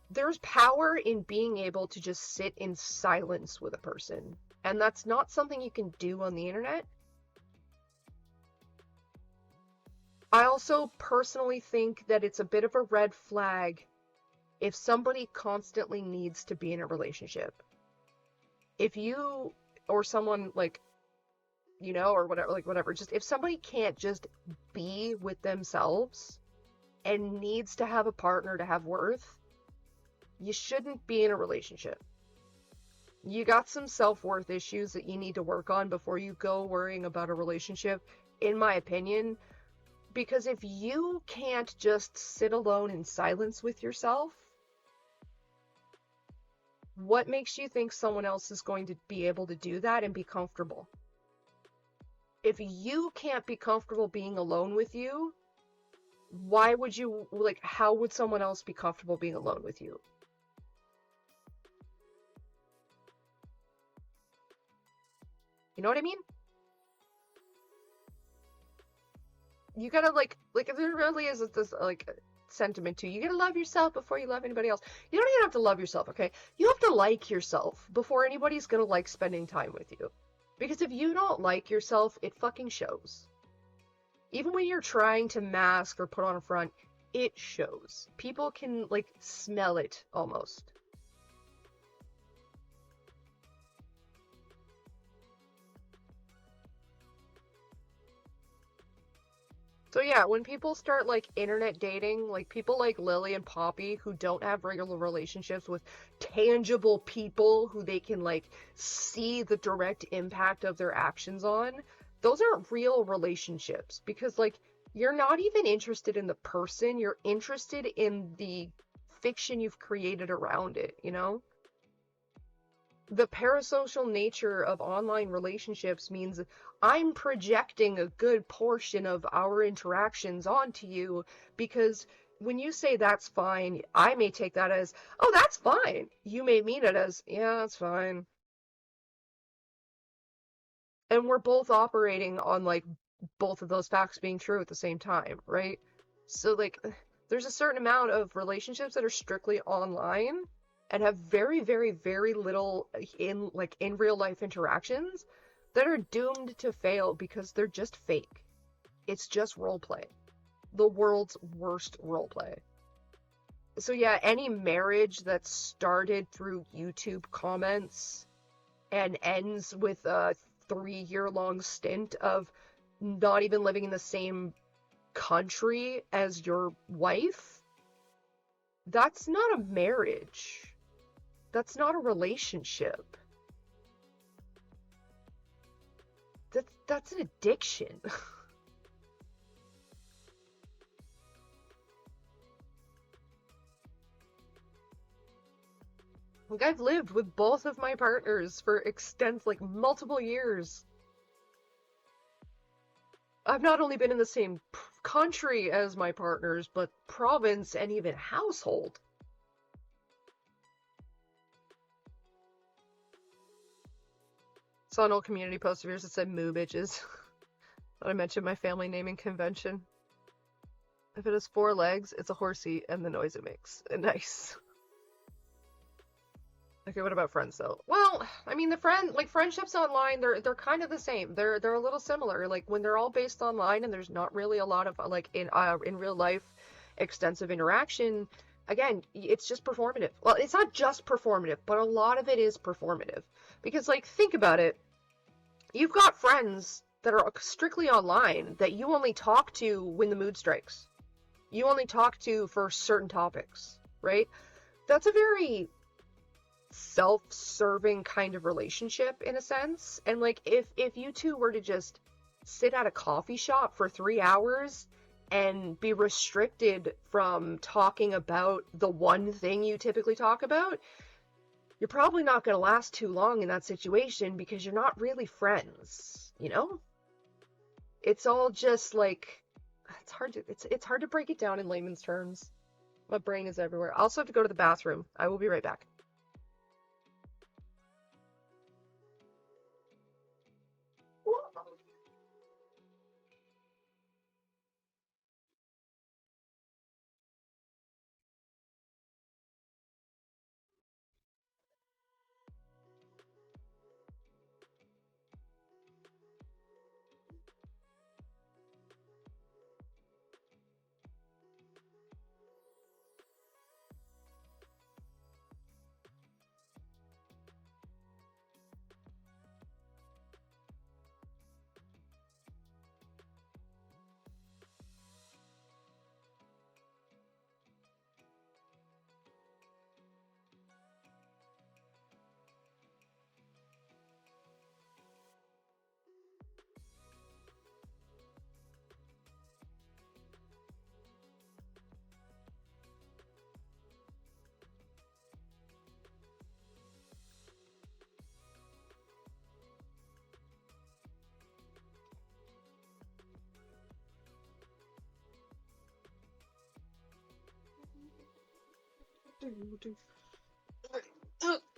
there's power in being able to just sit in silence with a person. And that's not something you can do on the internet. I also personally think that it's a bit of a red flag if somebody constantly needs to be in a relationship. If you or someone like, you know, or whatever, like whatever, just if somebody can't just be with themselves and needs to have a partner to have worth, you shouldn't be in a relationship. You got some self-worth issues that you need to work on before you go worrying about a relationship, in my opinion. Because if you can't just sit alone in silence with yourself, what makes you think someone else is going to be able to do that and be comfortable? If you can't be comfortable being alone with you, why would you, like, how would someone else be comfortable being alone with you? You know what I mean? You gotta, like, there really is this, like, sentiment too. You gotta love yourself before you love anybody else. You don't even have to love yourself, okay? You have to like yourself before anybody's gonna like spending time with you. Because if you don't like yourself, it fucking shows. Even when you're trying to mask or put on a front, it shows. People can, like, smell it almost. So yeah, when people start like internet dating, like people like Lily and Poppy who don't have regular relationships with tangible people who they can like see the direct impact of their actions on, those aren't real relationships, because like you're not even interested in the person, you're interested in the fiction you've created around it, you know? The parasocial nature of online relationships means I'm projecting a good portion of our interactions onto you, because when you say that's fine, I may take that as, oh, that's fine. You may mean it as, yeah, that's fine. And we're both operating on like both of those facts being true at the same time, right? So like there's a certain amount of relationships that are strictly online and have very, very, very little in real life interactions that are doomed to fail because they're just fake. It's just role play. The world's worst role play. So yeah, any marriage that started through YouTube comments and ends with a 3-year long stint of not even living in the same country as your wife, that's not a marriage. That's not a relationship. That's an addiction. Like, I've lived with both of my partners for like multiple years. I've not only been in the same country as my partners, but province and even household. Saw an old community post of yours that said "moo bitches." I mentioned my family naming convention. If it has 4 legs, it's a horsey, and the noise it makes. Nice. Okay, what about friends though? Well, I mean, friendships online, they're kind of the same. They're a little similar. Like when they're all based online and there's not really a lot of like in real life extensive interaction. Again, it's just performative. Well, it's not just performative, but a lot of it is performative. Because like think about it. You've got friends that are strictly online that you only talk to when the mood strikes. You only talk to for certain topics, right? That's a very self-serving kind of relationship in a sense. And like if you two were to just sit at a coffee shop for 3 hours and be restricted from talking about the one thing you typically talk about, you're probably not going to last too long in that situation because you're not really friends, you know? It's all just like it's hard to break it down in layman's terms. My brain is everywhere. I also have to go to the bathroom. I will be right back.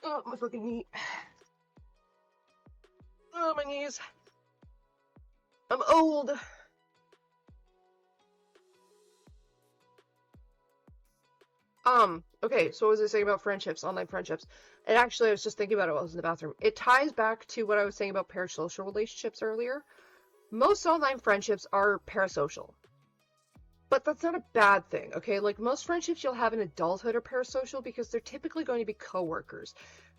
Oh, my fucking knee. Oh, my knees. I'm old. Okay, so what was I saying about friendships, online friendships? And actually, I was just thinking about it while I was in the bathroom. It ties back to what I was saying about parasocial relationships earlier. Most online friendships are parasocial. But that's not a bad thing, okay? Like, most friendships you'll have in adulthood are parasocial because they're typically going to be coworkers.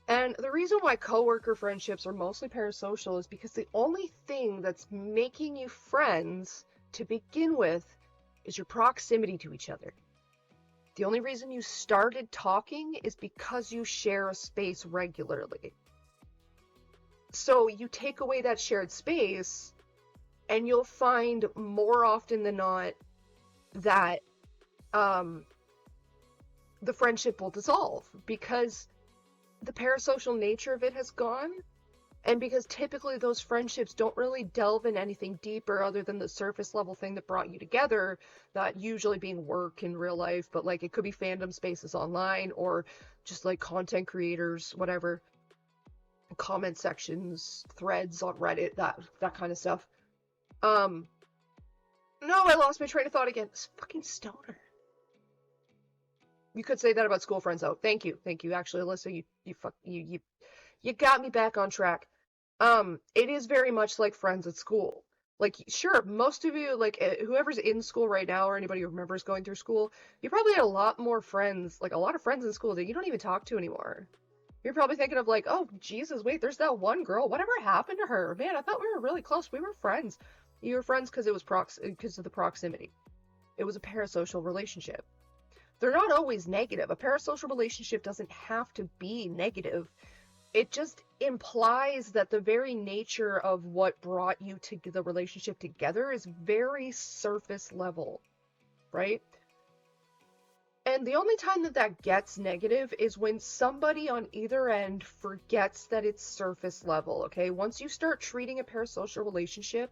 And the reason why coworker friendships are mostly parasocial is because the only thing that's making you friends to begin with is your proximity to each other. The only reason you started talking is because you share a space regularly. So you take away that shared space, and you'll find more often than not that the friendship will dissolve because the parasocial nature of it has gone, and because typically those friendships don't really delve in anything deeper other than the surface level thing that brought you together, that usually being work in real life, but like it could be fandom spaces online or just like content creators, whatever, comment sections, threads on Reddit, that kind of stuff. No, I lost my train of thought again. This fucking stoner. You could say that about school friends, though. Thank you. Actually, Alyssa, you got me back on track. It is very much like friends at school. Like, sure, most of you, like, whoever's in school right now or anybody who remembers going through school, you probably had a lot more friends, like, a lot of friends in school that you don't even talk to anymore. You're probably thinking of, like, oh, Jesus, wait, there's that one girl. Whatever happened to her? Man, I thought we were really close. We were friends. You were friends because it was because of the proximity. It was a parasocial relationship. They're not always negative. A parasocial relationship doesn't have to be negative. It just implies that the very nature of what brought you to the relationship together is very surface level, right? And the only time that gets negative is when somebody on either end forgets that it's surface level, okay? Once you start treating a parasocial relationship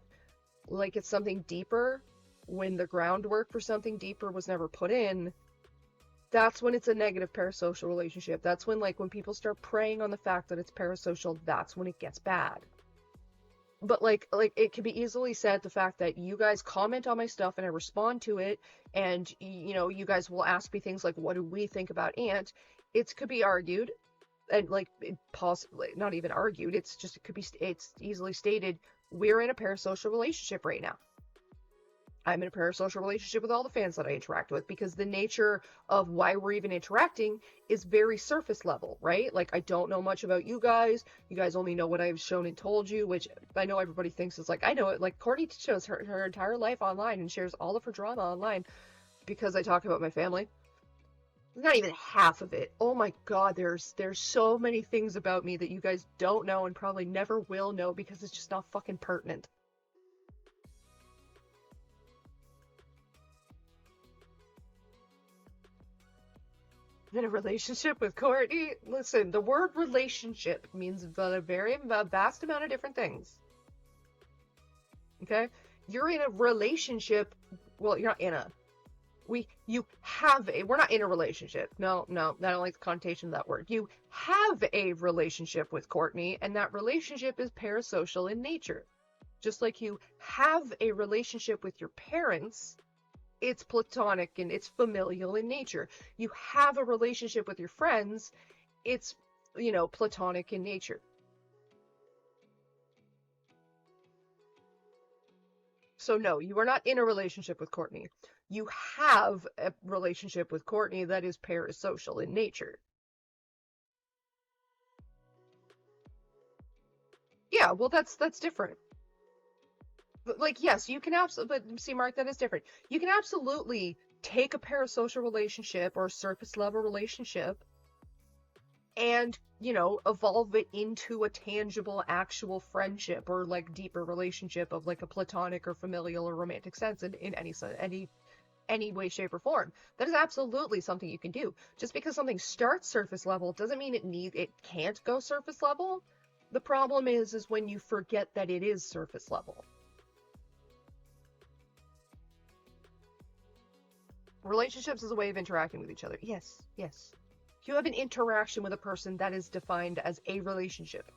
like it's something deeper, when the groundwork for something deeper was never put in, that's when it's a negative parasocial relationship. That's when, like, when people start preying on the fact that it's parasocial, that's when it gets bad. But, like it can be easily said, the fact that you guys comment on my stuff and I respond to it, and, you know, you guys will ask me things like, what do we think about Ant? It could be argued, and, like, possibly, not even argued, it's easily stated, we're in a parasocial relationship right now. I'm in a parasocial relationship with all the fans that I interact with, because the nature of why we're even interacting is very surface level, right? Like, I don't know much about you guys. You guys only know what I've shown and told you, which I know everybody thinks is like, I know it. Like, Courtney shows her entire life online and shares all of her drama online because I talk about my family. Not even half of it. Oh my God, there's so many things about me that you guys don't know and probably never will know because it's just not fucking pertinent. In a relationship with Courtney? Listen, the word relationship means a vast amount of different things. Okay? You're in a relationship. Well, you're not in a. We're not in a relationship. No, I don't like the connotation of that word. You have a relationship with Courtney, and that relationship is parasocial in nature. Just like you have a relationship with your parents, it's platonic and it's familial in nature. You have a relationship with your friends, it's, platonic in nature. So no, you are not in a relationship with Courtney. You have a relationship with Courtney that is parasocial in nature. Yeah, well, that's different. Like, yes, you can absolutely, but see, Mark, that is different. You can absolutely take a parasocial relationship or a surface level relationship and, evolve it into a tangible, actual friendship or like deeper relationship of like a platonic or familial or romantic sense in any way, shape, or form. That is absolutely something you can do. Just because something starts surface level doesn't mean it can't go surface level. The problem is when you forget that it is surface level. Relationships is a way of interacting with each other. Yes. You have an interaction with a person that is defined as a relationship.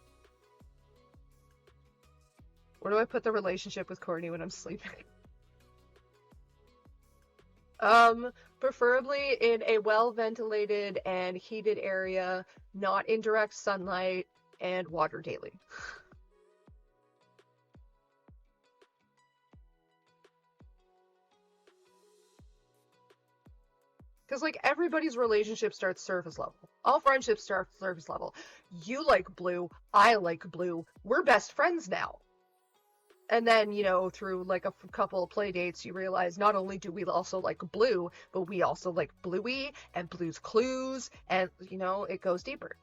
Where do I put the relationship with Courtney when I'm sleeping? Preferably in a well-ventilated and heated area, not in direct sunlight, and water daily. Because, like, everybody's relationship starts surface level. All friendships start surface level. You like blue, I like blue, we're best friends now. And then, you know, through like a couple of play dates, you realize not only do we also like blue, but we also like Bluey and Blue's Clues, and, you know, it goes deeper.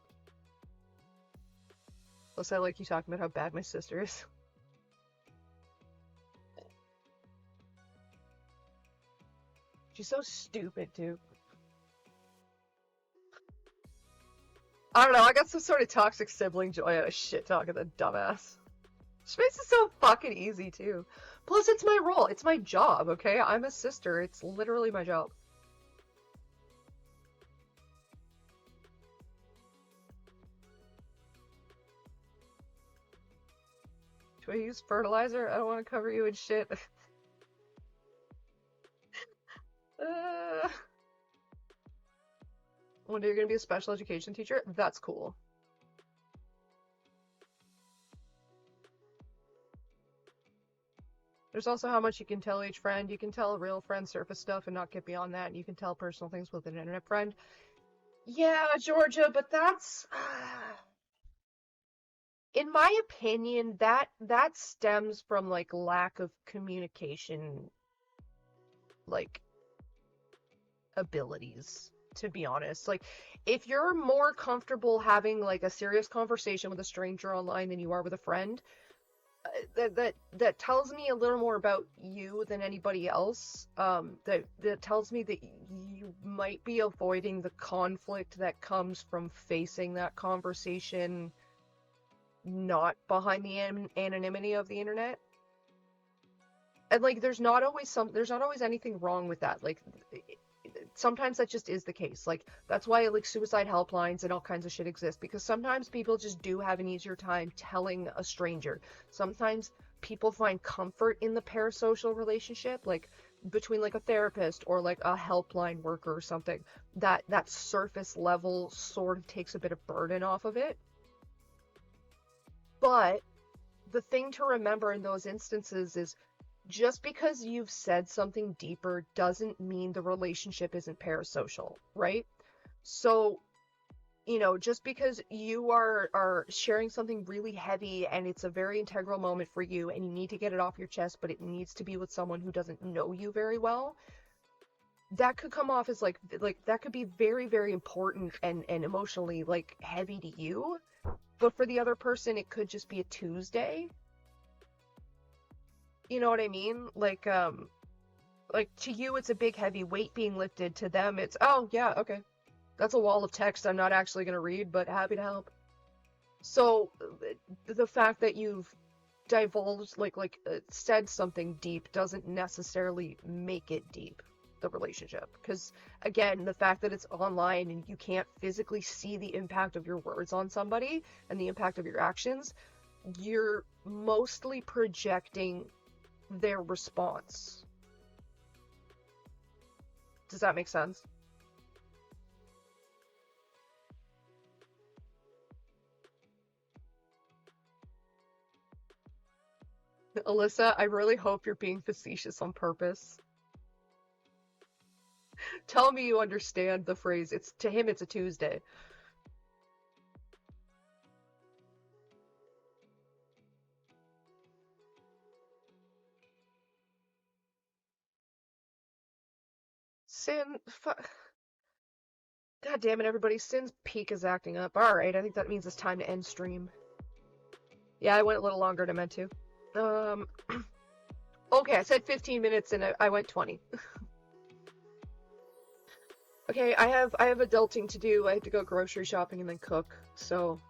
Plus, I like you talking about how bad my sister is. She's so stupid, too. I don't know, I got some sort of toxic sibling joy out of shit talking the dumbass. She makes it so fucking easy, too. Plus, it's my role. It's my job, okay? I'm a sister. It's literally my job. Do I use fertilizer? I don't want to cover you in shit. One day you're gonna be a special education teacher? That's cool. There's also how much you can tell each friend. You can tell a real friend surface stuff and not get beyond that, and you can tell personal things with an internet friend. Yeah, Georgia, but that's... in my opinion, that stems from, like, lack of communication, like, abilities, to be honest. Like, if you're more comfortable having, like, a serious conversation with a stranger online than you are with a friend, that tells me a little more about you than anybody else. That tells me that you might be avoiding the conflict that comes from facing that conversation not behind the anonymity of the internet. And, like, there's not always anything wrong with that. Like, sometimes that just is the case. Like, that's why, like, suicide helplines and all kinds of shit exist, because sometimes people just do have an easier time telling a stranger. Sometimes people find comfort in the parasocial relationship, like between, like, a therapist or like a helpline worker or something. That surface level sort of takes a bit of burden off of it. But the thing to remember in those instances is, just because you've said something deeper doesn't mean the relationship isn't parasocial, right? So, you know, just because you are sharing something really heavy and it's a very integral moment for you and you need to get it off your chest, but it needs to be with someone who doesn't know you very well, that could come off as like that could be very, very important and emotionally, like, heavy to you. But for the other person, it could just be a Tuesday. You know what I mean? Like to you, it's a big heavy weight being lifted. To them, it's, oh, yeah, okay. That's a wall of text I'm not actually going to read, but happy to help. So, the fact that you've divulged, said something deep doesn't necessarily make it deep, the relationship. Because, again, the fact that it's online and you can't physically see the impact of your words on somebody and the impact of your actions, you're mostly projecting their response. Does that make sense? Alyssa, I really hope you're being facetious on purpose. Tell me you understand the phrase, it's to him it's a Tuesday. Sin, God damn it, everybody. Sin's peak is acting up. Alright, I think that means it's time to end stream. Yeah, I went a little longer than I meant to. Okay, I said 15 minutes and I went 20. Okay, I have adulting to do. I have to go grocery shopping and then cook, so